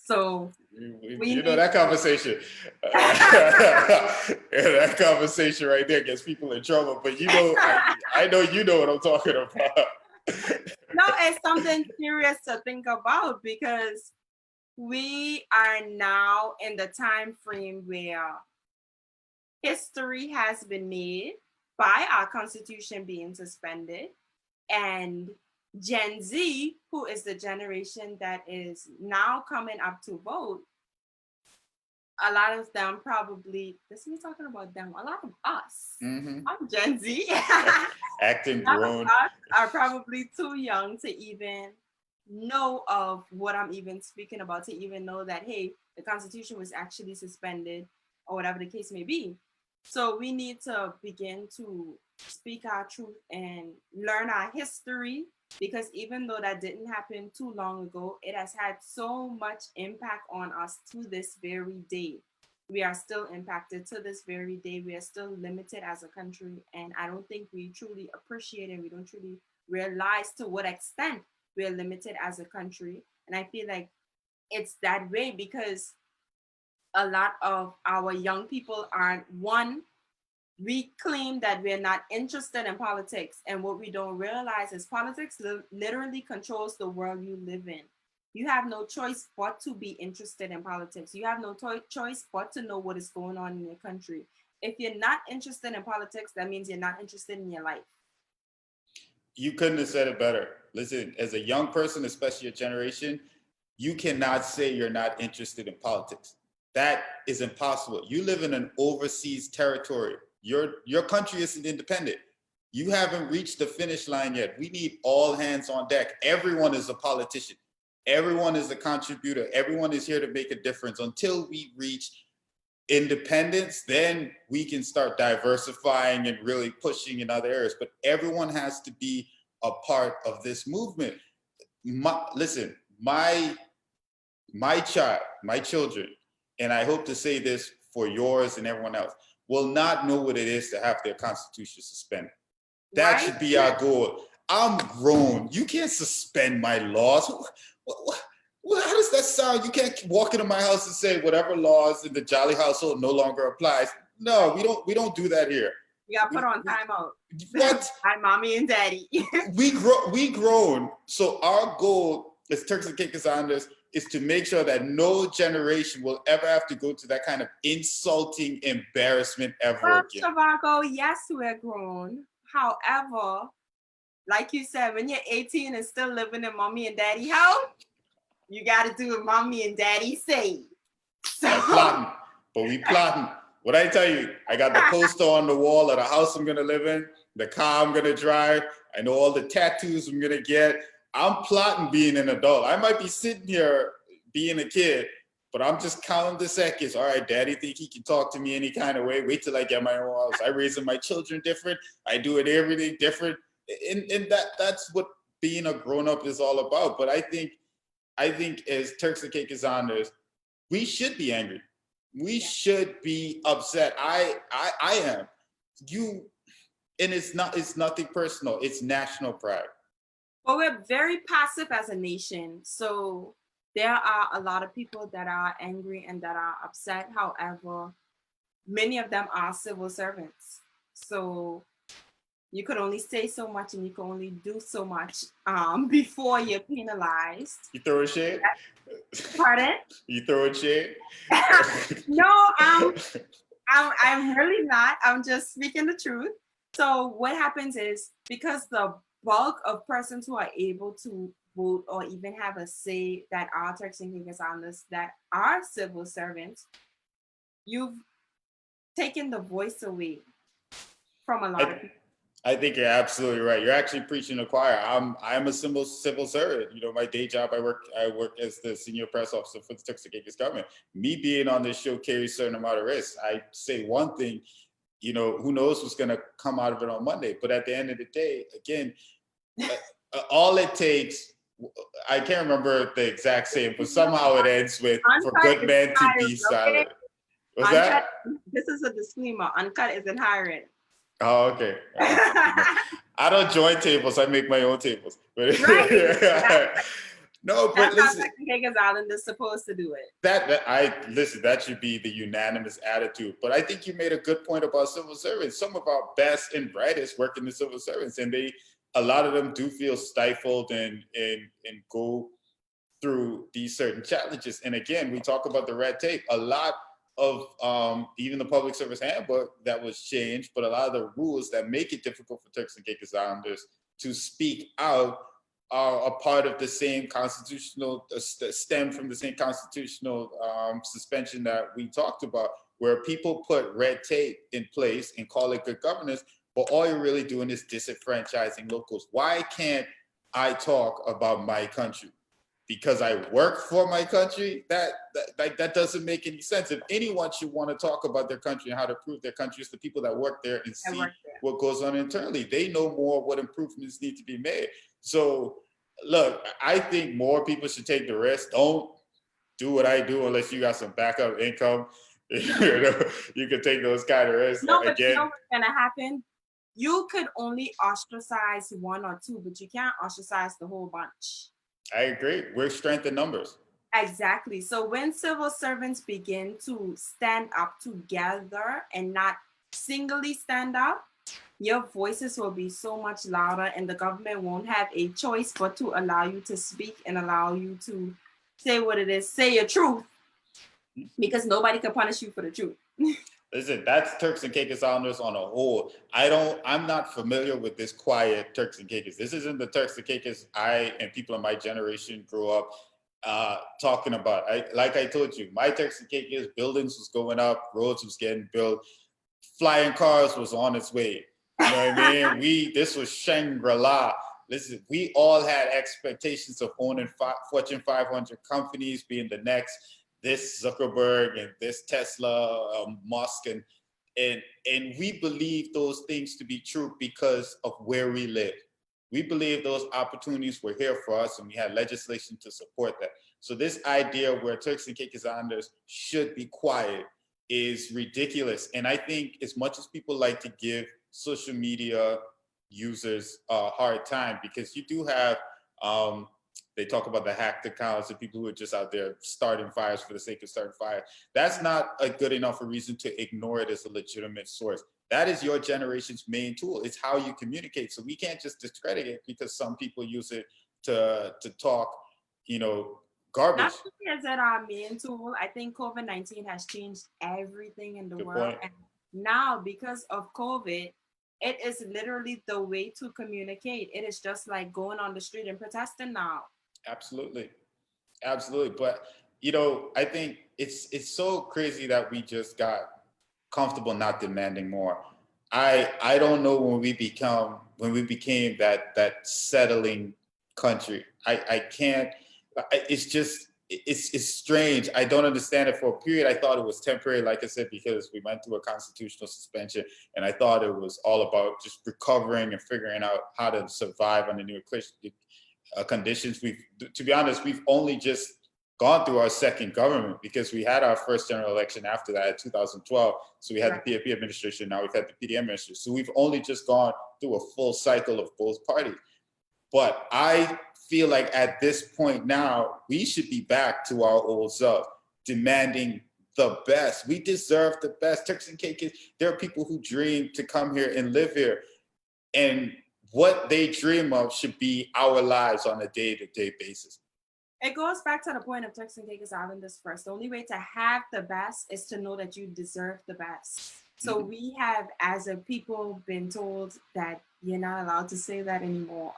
So you know that conversation. That conversation right there gets people in trouble. But you know, I know you know what I'm talking about. No, it's something serious to think about because we are now in the time frame where history has been made by our constitution being suspended, and Gen Z, who is the generation that is now coming up to vote, a lot of them probably, this is talking about them, a lot of us, Mm-hmm. I'm Gen Z, Acting a lot of grown. us are probably too young to even know of what I'm even speaking about, to even know that, hey, the Constitution was actually suspended or whatever the case may be. So we need to begin to speak our truth and learn our history, because even though that didn't happen too long ago, it has had so much impact on us to this very day. We are still impacted to this very day. We are still limited as a country. And I don't think we truly appreciate it. We don't truly realize to what extent we are limited as a country. And I feel like it's that way because a lot of our young people aren't one, we claim that we're not interested in politics. And what we don't realize is politics literally controls the world you live in. You have no choice but to be interested in politics. You have no choice but to know what is going on in your country. If you're not interested in politics, that means you're not interested in your life. You couldn't have said it better. Listen, as a young person, especially your generation, you cannot say you're not interested in politics. That is impossible. You live in an overseas territory. Your country isn't independent. You haven't reached the finish line yet. We need all hands on deck. Everyone is a politician. Everyone is a contributor. Everyone is here to make a difference. Until we reach independence, then we can start diversifying and really pushing in other areas. But everyone has to be a part of this movement. Listen, my child, my children, and I hope to say this for yours and everyone else, will not know what it is to have their constitution suspended. That Right? should be our goal. I'm grown. You can't suspend my laws. How does that sound? You can't walk into my house and say whatever laws in the Jolly household no longer applies. No, we don't do that here. You got put We, on we, timeout. what? By mommy and daddy. We grown. So our goal as Turks and Caicos Islanders is to make sure that no generation will ever have to go to that kind of insulting embarrassment ever Well, again. Zhavago, yes, we're grown. However, like you said, when you're 18 and still living in mommy and daddy house, you got to do what mommy and daddy say. So, I'm plotting, but we plotting. What I tell you, I got the poster on the wall of the house I'm gonna live in, the car I'm gonna drive. I know all the tattoos I'm gonna get. I'm plotting being an adult. I might be sitting here being a kid, but I'm just counting the seconds. All right, daddy think he can talk to me any kind of way. Wait till I get my own house. I raising my children different. I do it everything different. And that's what being a grown-up is all about. But I think as Turks and Caicos Islanders, we should be angry. We should be upset. I am. You, and it's nothing personal. It's national pride. but we're very passive as a nation. So, there are a lot of people that are angry and that are upset. However, many of them are civil servants. So, you could only say so much and you can only do so much before you're penalized. You throw a shade? Pardon? You throw a shade? No, I'm really not. I'm just speaking the truth. So what happens is, because the bulk of persons who are able to vote or even have a say that are Turks and Caicos Islanders that are civil servants, you've taken the voice away from a lot of I, people. I think you're absolutely right. You're actually preaching to the choir. I'm a civil servant. You know, my day job, I work as the senior press officer for the Turks and Caicos government. Me being on this show carries a certain amount of risk. I say one thing, you know, who knows what's going to come out of it on Monday. But at the end of the day, again, all it takes, I can't remember the exact same, but somehow it ends with for Uncut good is men to hiring, be okay? silent. Was Uncut. that? This is a disclaimer. Uncut isn't hiring. Oh, okay. I don't join tables. I make my own tables. But Right. no, but That's how listen, Turks and Caicos Island is supposed to do it. that should be the unanimous attitude. But I think you made a good point about civil servants. Some of our best and brightest work in the civil servants, and a lot of them do feel stifled and go through these certain challenges. And again, we talk about the red tape. A lot of even the public service handbook that was changed, but a lot of the rules that make it difficult for Turks and Caicos Islanders to speak out are a part of the same constitutional, stem from the same constitutional suspension that we talked about, where people put red tape in place and call it good governance, but all you're really doing is disenfranchising locals. Why can't I talk about my country? Because I work for my country? That doesn't make any sense. If anyone should want to talk about their country and how to improve their country, it's the people that work there and see what goes on internally. They know more what improvements need to be made. So look, I think more people should take the risk. Don't do what I do unless you got some backup income. You can take those kind of risks. No, but you know what's gonna happen? You could only ostracize one or two, but you can't ostracize the whole bunch. I agree. We're strength in numbers. Exactly. So when civil servants begin to stand up together and not singly stand up, your voices will be so much louder, and the government won't have a choice but to allow you to speak and allow you to say what it is, say your truth, because nobody can punish you for the truth. Listen, that's Turks and Caicos Islanders on a whole. I'm not familiar with this quiet Turks and Caicos. This isn't the Turks and Caicos I and people in my generation grew up talking about. Like I told you, my Turks and Caicos, buildings was going up, roads was getting built, flying cars was on its way. You know what I mean? This was Shangri-La. Listen, we all had expectations of owning Fortune 500 companies, being the next this Zuckerberg and this Tesla, Musk, and we believe those things to be true because of where we live. We believe those opportunities were here for us, and we had legislation to support that. So this idea where Turks and Caicos Islanders should be quiet is ridiculous. And I think as much as people like to give social media users a hard time, because you do have, they talk about the hacked accounts and people who are just out there starting fires for the sake of starting fire. That's not a good enough a reason to ignore it as a legitimate source. That is your generation's main tool. It's how you communicate. So we can't just discredit it because some people use it to talk, garbage. Not only is it our main tool, I think COVID-19 has changed everything in the world. And now, because of COVID, it is literally the way to communicate. It is just like going on the street and protesting now. Absolutely. But, I think it's so crazy that we just got comfortable not demanding more. I don't know when we became that settling country. I can't, it's strange. I don't understand it. For a period, I thought it was temporary, like I said, because we went through a constitutional suspension, and I thought it was all about just recovering and figuring out how to survive under new conditions. To be honest, we've only just gone through our second government, because we had our first general election after that in 2012. So we had the PAP administration, now we've had the PDM administration. So we've only just gone through a full cycle of both parties. But I feel like at this point now, we should be back to our old self, demanding the best. We deserve the best. Turks and Caicos, there are people who dream to come here and live here. And what they dream of should be our lives on a day-to-day basis. It goes back to the point of Turks and Caicos Islanders first. The only way to have the best is to know that you deserve the best. So we have, as a people, been told that you're not allowed to say that anymore.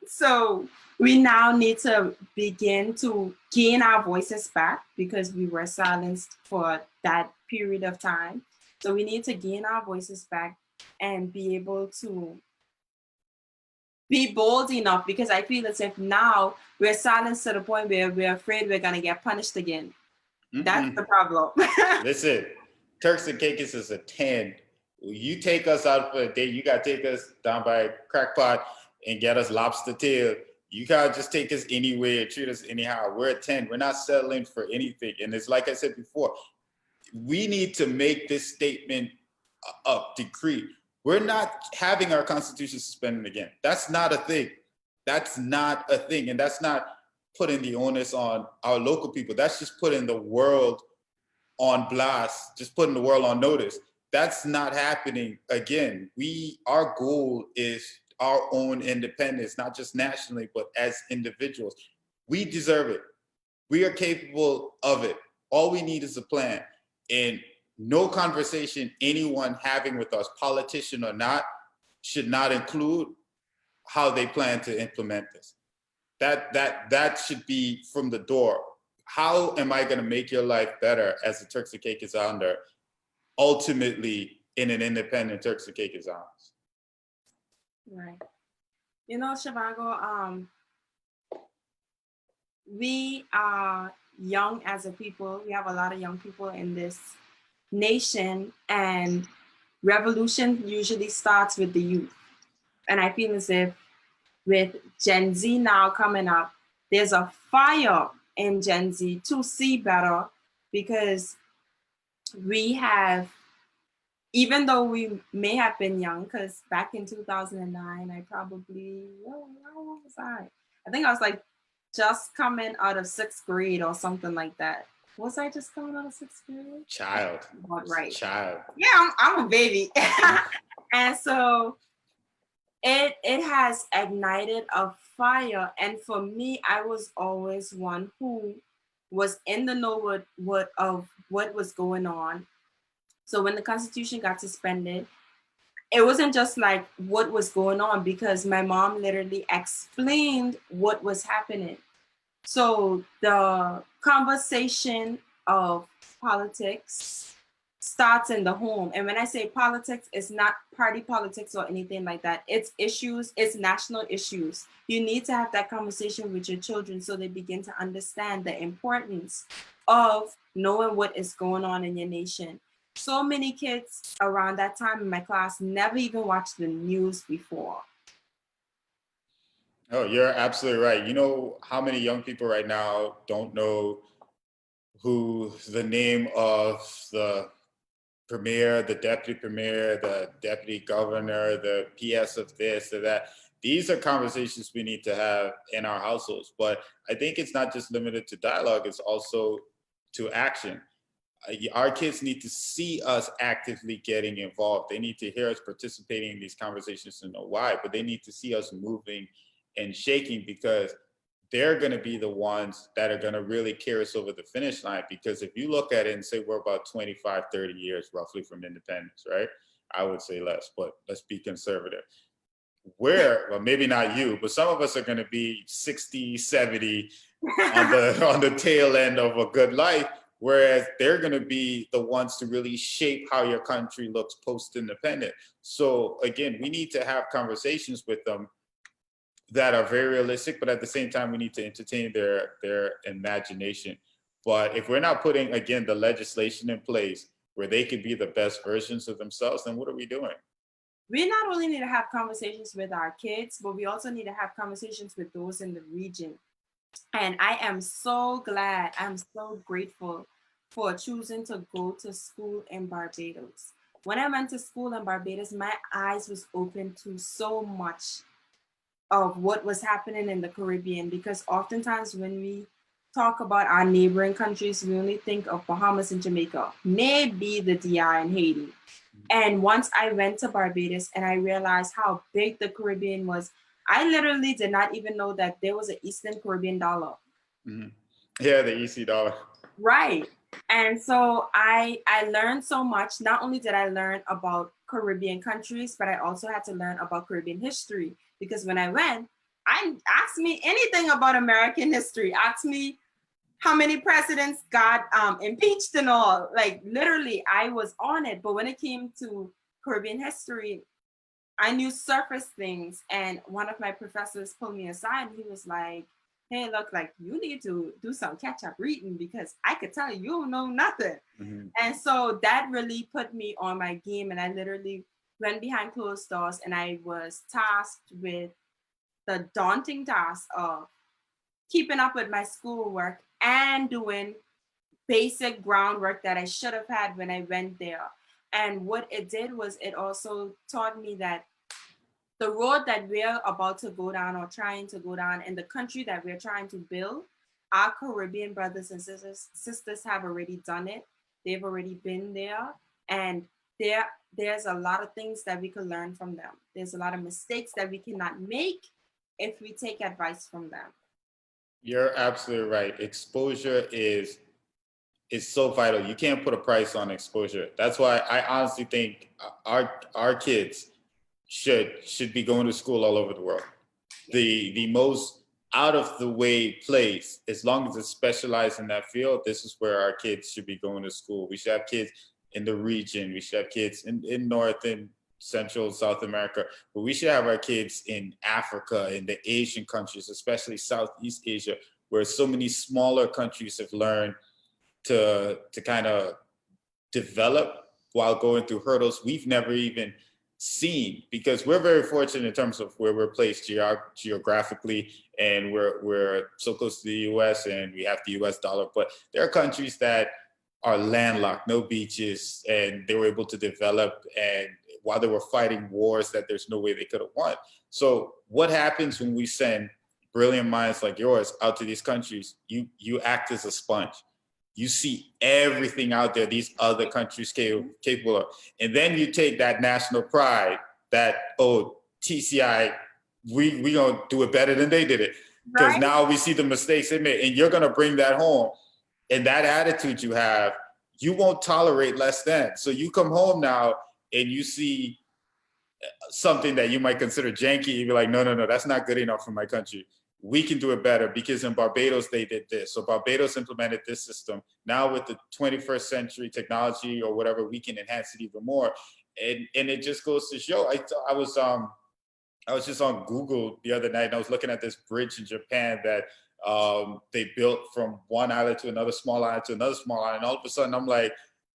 So we now need to begin to gain our voices back, because we were silenced for that period of time. So we need to gain our voices back and be able to be bold enough, because I feel as if now we're silenced to the point where we're afraid we're going to get punished again. That's the problem. Listen, Turks and Caicos is a 10. You take us out for a day, you got to take us down by Crackpot and get us lobster tail. You can't just take us anywhere, treat us anyhow. We're a 10. We're not settling for anything. And it's like I said before, we need to make this statement a decree. We're not having our constitution suspended again. That's not a thing. That's not a thing. And that's not putting the onus on our local people. That's just putting the world on blast, just putting the world on notice. That's not happening again. Our goal is our own independence, not just nationally, but as individuals. We deserve it. We are capable of it. All we need is a plan. And no conversation anyone having with us, politician or not, should not include how they plan to implement this. That should be from the door. How am I going to make your life better as a Turks and Caicos Islander, ultimately in an independent Turks and Caicos Islands? Right. You know, Zhavago, we are young as a people. We have a lot of young people in this nation, and revolution usually starts with the youth. And I feel as if with Gen Z now coming up, there's a fire in Gen Z to see better, because we have, even though we may have been young, because back in 2009, I probably, how old was I? I think I was like just coming out of 6th grade or something like that. Was I just coming out of 6th grade? Child. Right. Child. Yeah, I'm a baby. And so it has ignited a fire. And for me, I was always one who was in the know of what was going on. So when the Constitution got suspended, it wasn't just like what was going on, because my mom literally explained what was happening. So the conversation of politics starts in the home. And when I say politics, it's not party politics or anything like that. It's issues, it's national issues. You need to have that conversation with your children so they begin to understand the importance of knowing what is going on in your nation. So many kids around that time in my class never even watched the news before. Oh, you're absolutely right. You know how many young people right now don't know who the name of the premier, the deputy premier, the deputy governor, the PS of this or that. These are conversations we need to have in our households. But I think it's not just limited to dialogue, it's also to action. Our kids need to see us actively getting involved. They need to hear us participating in these conversations to know why, but they need to see us moving and shaking, because they're going to be the ones that are going to really carry us over the finish line. Because if you look at it and say we're about 25, 30 years roughly from independence, right? I would say less, but let's be conservative. Well, maybe not you, but some of us are going to be 60, 70 on the tail end of a good life, whereas they're going to be the ones to really shape how your country looks post-independent. So again, we need to have conversations with them that are very realistic, but at the same time, we need to entertain their imagination. But if we're not putting, again, the legislation in place where they could be the best versions of themselves, then what are we doing? We not only need to have conversations with our kids, but we also need to have conversations with those in the region. And I am so glad, I'm so grateful for choosing to go to school in Barbados. When I went to school in Barbados, my eyes was open to so much of what was happening in the Caribbean, because oftentimes when we talk about our neighboring countries, we only think of Bahamas and Jamaica, maybe the DI and Haiti. And once I went to Barbados and I realized how big the Caribbean was, I literally did not even know that there was an Eastern Caribbean dollar. Mm-hmm. Yeah, the EC dollar. Right. And so I learned so much. Not only did I learn about Caribbean countries, but I also had to learn about Caribbean history, because when I went, I asked me anything about American history. Asked me how many presidents got impeached and all. Like literally, I was on it. But when it came to Caribbean history, I knew surface things. And one of my professors pulled me aside and he was like, hey, look, like you need to do some catch up reading, because I could tell you don't know nothing. Mm-hmm. And so that really put me on my game. And I literally went behind closed doors and I was tasked with the daunting task of keeping up with my schoolwork and doing basic groundwork that I should have had when I went there. And what it did was it also taught me that the road that we're about to go down or trying to go down in the country that we're trying to build, our Caribbean brothers and sisters have already done it. They've already been there. And there's a lot of things that we could learn from them. There's a lot of mistakes that we cannot make if we take advice from them. You're absolutely right. Exposure is so vital. You can't put a price on exposure. That's why I honestly think our kids should be going to school all over the world. the most out of the way place, as long as it's specialized in that field, this is where our kids should be going to school. We should have kids in the region. We should have kids in North and Central South America, but we should have our kids in Africa, in the Asian countries, especially Southeast Asia, where so many smaller countries have learned to kind of develop while going through hurdles we've never even seen, because we're very fortunate in terms of where we're placed geographically, and we're so close to the US and we have the US dollar. But there are countries that are landlocked, no beaches, and they were able to develop, and while they were fighting wars that there's no way they could have won. So what happens when we send brilliant minds like yours out to these countries? You act as a sponge. You see everything out there these other countries capable of. And then you take that national pride that, oh, TCI, we gonna do it better than they did it. Because Right? now we see the mistakes they made, and you're gonna bring that home. And that attitude you have, you won't tolerate less than. So you come home now and you see something that you might consider janky, you'd be like, no, no, no, that's not good enough for my country. We can do it better, because in Barbados, they did this. So Barbados implemented this system. Now with the 21st century technology or whatever, we can enhance it even more. And it just goes to show, I was just on Google the other night, and I was looking at this bridge in Japan that they built from one island to another small island to another small island. All of a sudden, I'm like,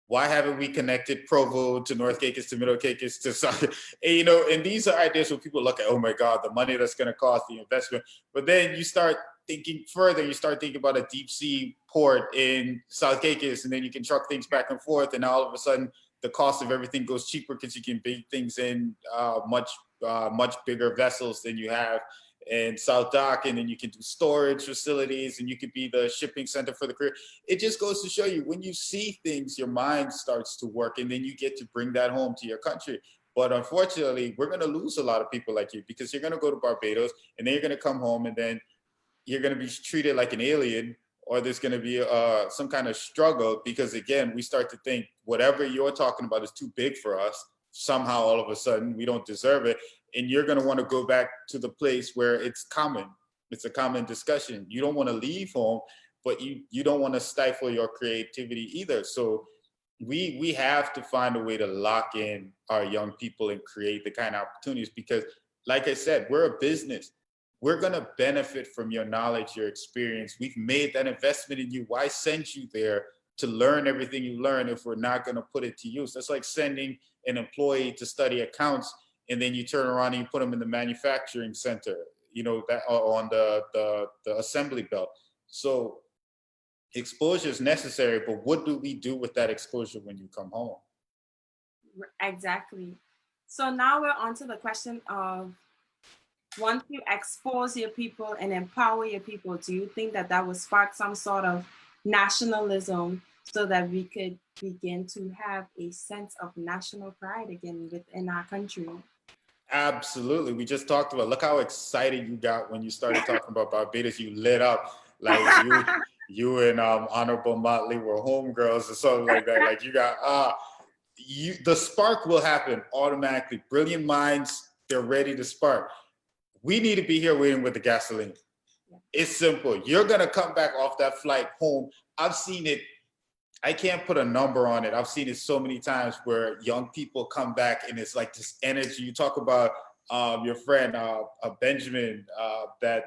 why haven't we connected Provo to North Caicos to Middle Caicos to South? And, and these are ideas where people look at, oh my God, the money that's going to cost, the investment. But then you start thinking further. You start thinking about a deep sea port in South Caicos, and then you can truck things back and forth. And now all of a sudden, the cost of everything goes cheaper because you can bring things in much bigger vessels than you have in South Dock, and then you can do storage facilities, and you could be the shipping center for the career. It just goes to show you, when you see things, your mind starts to work, and then you get to bring that home to your country. But unfortunately, we're going to lose a lot of people like you, because you're going to go to Barbados, and then you're going to come home, and then you're going to be treated like an alien, or there's going to be some kind of struggle, because again, we start to think whatever you're talking about is too big for us. Somehow, all of a sudden, we don't deserve it. And you're going to want to go back to the place where it's common. It's a common discussion. You don't want to leave home, but you don't want to stifle your creativity either. So we have to find a way to lock in our young people and create the kind of opportunities, because like I said, we're a business. We're going to benefit from your knowledge, your experience. We've made that investment in you. Why send you there to learn everything you learn if we're not going to put it to use? That's like sending an employee to study accounts, and then you turn around and you put them in the manufacturing center, that on the assembly belt. So exposure is necessary, but what do we do with that exposure when you come home? Exactly. So now we're on to the question of, once you expose your people and empower your people, do you think that that will spark some sort of nationalism, so that we could begin to have a sense of national pride again within our country? Absolutely. We just talked about, look how excited you got when you started talking about Barbados. You lit up like you and Honorable Motley were homegirls or something like that. Like you got the spark will happen automatically. Brilliant minds, they're ready to spark. We need to be here waiting with the gasoline. It's simple. You're gonna come back off that flight home. I've seen it. I can't put a number on it. I've seen it so many times where young people come back, and it's like this energy. You talk about your friend Benjamin that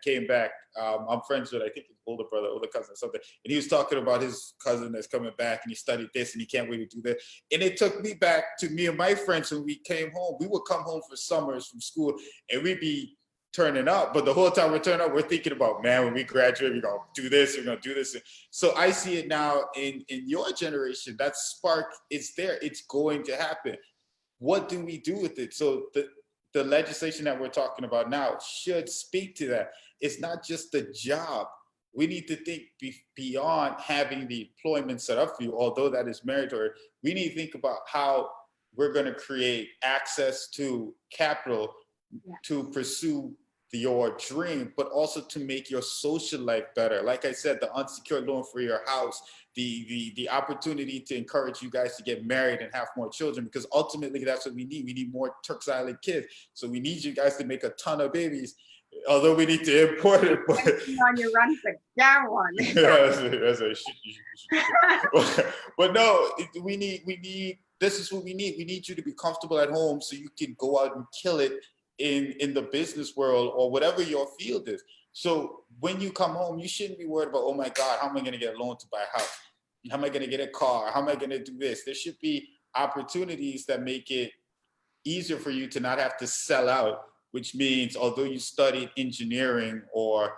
came back. I'm friends with, I think, his older brother, older cousin, or something. And he was talking about his cousin that's coming back, and he studied this, and he can't wait to do that. And it took me back to me and my friends when we came home. We would come home for summers from school, and we'd be turning up, but the whole time we're turning up, we're thinking about, man, when we graduate, we're gonna do this, we're gonna do this. So I see it now in your generation. That spark is there. It's going to happen. What do we do with it? So the legislation that we're talking about now should speak to that. It's not just the job. We need to think beyond having the employment set up for you, although that is mandatory. We need to think about how we're going to create access to capital to pursue your dream, but also to make your social life better. Like I said, the unsecured loan for your house, the opportunity to encourage you guys to get married and have more children, because ultimately that's what we need. We need more Turks Island kids. So we need you guys to make a ton of babies, although we need to import it. But on your run for that one. But no, we need, this is what we need. We need you to be comfortable at home so you can go out and kill it in the business world or whatever your field is. So when you come home, you shouldn't be worried about, oh my God, how am I going to get a loan to buy a house? How am I going to get a car? How am I going to do this? There should be opportunities that make it easier for you to not have to sell out, which means although you studied engineering or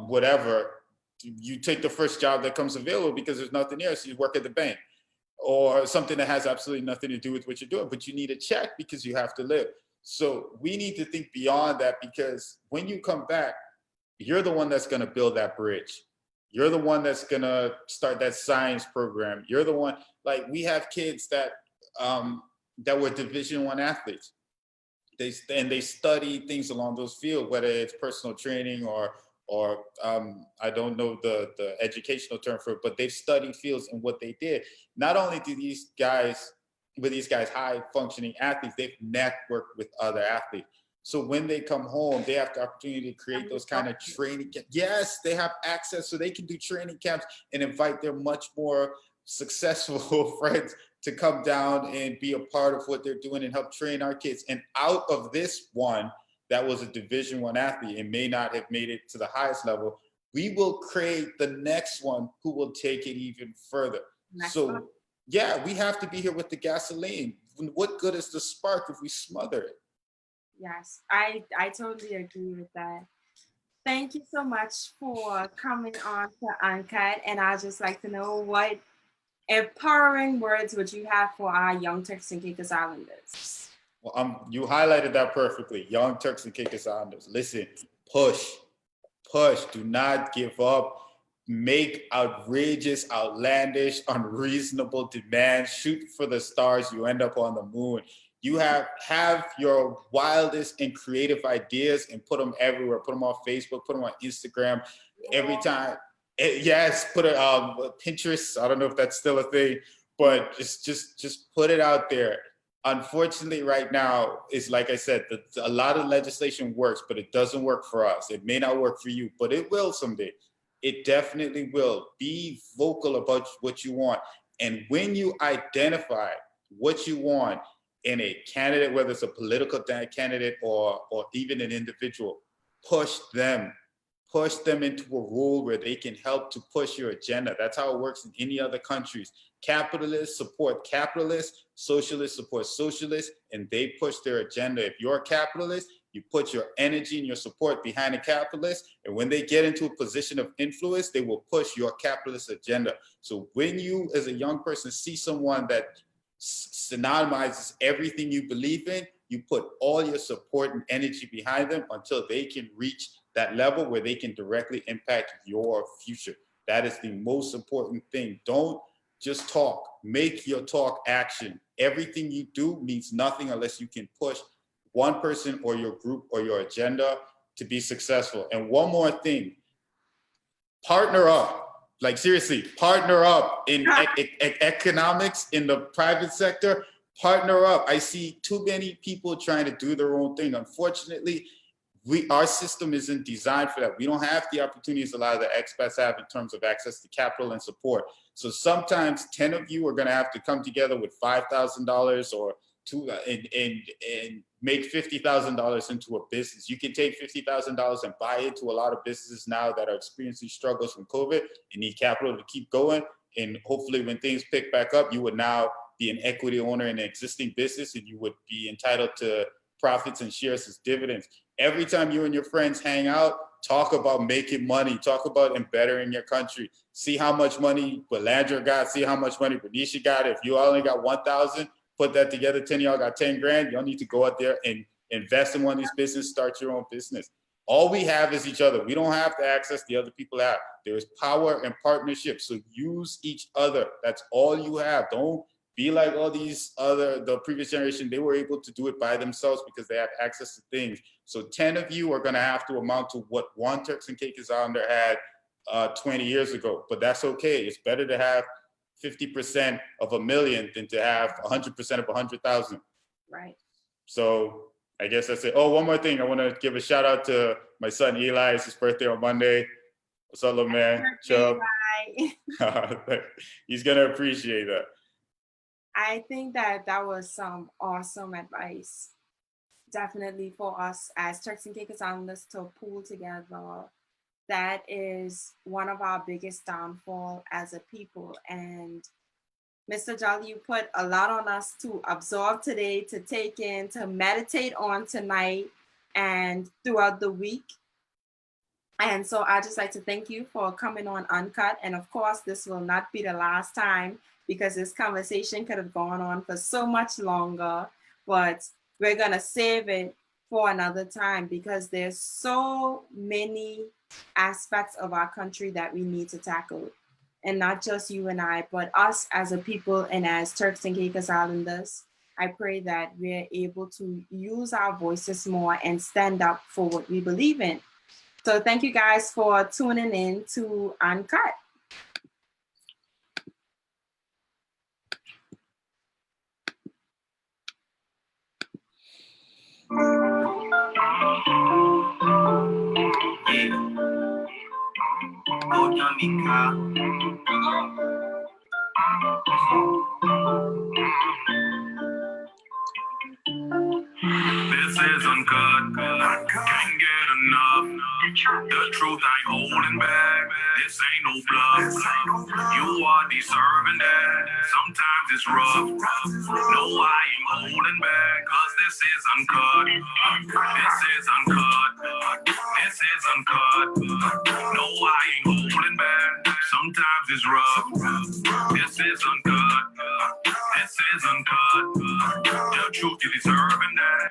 whatever, you take the first job that comes available because there's nothing else. So you work at the bank or something that has absolutely nothing to do with what you're doing, but you need a check because you have to live. So we need to think beyond that, because when you come back, you're the one that's going to build that bridge. You're the one that's going to start that science program. You're the one, like we have kids that were Division I athletes. They study things along those fields, whether it's personal training or I don't know the educational term for it, but they've studied fields and what they did. Not only do these guys high functioning athletes, they've networked with other athletes. So when they come home, they have the opportunity to create those kind of training camps. Yes, they have access so they can do training camps and invite their much more successful friends to come down and be a part of what they're doing and help train our kids. And out of this one that was a Division I athlete and may not have made it to the highest level, we will create the next one who will take it even further. So yeah, we have to be here with the gasoline. What good is the spark if we smother it? Yes, I totally agree with that. Thank you so much for coming on to Uncut. And I'd just like to know, what empowering words would you have for our young Turks and Caicos Islanders? Well, you highlighted that perfectly. Young Turks and Caicos Islanders. Listen, push. Do not give up. Make outrageous, outlandish, unreasonable demands. Shoot for the stars. You end up on the moon. You have your wildest and creative ideas and put them everywhere. Put them on Facebook. Put them on Instagram. Every time. Yes, put it Pinterest. I don't know if that's still a thing, but just put it out there. Unfortunately, right now, it's like I said, a lot of legislation works, but it doesn't work for us. It may not work for you, but it will someday. It definitely will. Be vocal about what you want. And when you identify what you want in a candidate, whether it's a political candidate or even an individual, push them into a role where they can help to push your agenda. That's how it works in any other countries. Capitalists support capitalists, socialists support socialists, and they push their agenda. If you're a capitalist, you put your energy and your support behind a capitalist, and when they get into a position of influence, they will push your capitalist agenda. So when you, as a young person, see someone that synonymizes everything you believe in, you put all your support and energy behind them until they can reach that level where they can directly impact your future. That is the most important thing. Don't just talk. Make your talk action. Everything you do means nothing unless you can push one person or your group or your agenda to be successful. And one more thing, partner up. Like seriously, partner up in economics, in the private sector, partner up. I see too many people trying to do their own thing. Unfortunately, our system isn't designed for that. We don't have the opportunities a lot of the expats have in terms of access to capital and support. So sometimes 10 of you are going to have to come together with $5,000 or two and make $50,000 into a business. You can take $50,000 and buy into a lot of businesses now that are experiencing struggles from COVID and need capital to keep going. And hopefully when things pick back up, you would now be an equity owner in an existing business and you would be entitled to profits and shares as dividends. Every time you and your friends hang out, talk about making money, talk about bettering your country. See how much money Belandra got, see how much money Benicia got. If you only got 1,000, put that together, 10 of y'all got 10 grand, y'all need to go out there and invest in one of these businesses, start your own business. All we have is each other. We don't have to access the other people have. There is power and partnership. So use each other. That's all you have. Don't be like all these the previous generation. They were able to do it by themselves because they have access to things. So 10 of you are gonna have to amount to what one Turks and Caicos Islander had 20 years ago, but that's okay. It's better to have 50% of 1,000,000 than to have 100% of 100,000. Right. So I guess that's it. Oh, one more thing. I want to give a shout out to my son Eli. It's his birthday on Monday. What's up, little man? Chubb. He's gonna appreciate that. I think that that was some awesome advice. Definitely for us as Turks and Caicos Islanders to pull together. That is one of our biggest downfall as a people. And Mr. Jolly, you put a lot on us to absorb today, to take in, to meditate on tonight and throughout the week. And so I just like to thank you for coming on Uncut. And of course, this will not be the last time because this conversation could have gone on for so much longer, but we're gonna save it for another time because there's so many aspects of our country that we need to tackle. And not just you and I, but us as a people and as Turks and Caicos Islanders. I pray that we're able to use our voices more and stand up for what we believe in. So thank you guys for tuning in to Uncut. This is uncut. Can't get enough. The truth ain't holding back. This ain't no bluff. You are deserving that. Sometimes it's rough. No, I ain't holding back. Cause this is uncut. This is uncut. This is uncut. No, I ain't holding back. Sometimes it's rough. This is uncut. This is uncut. The truth, you deserving that.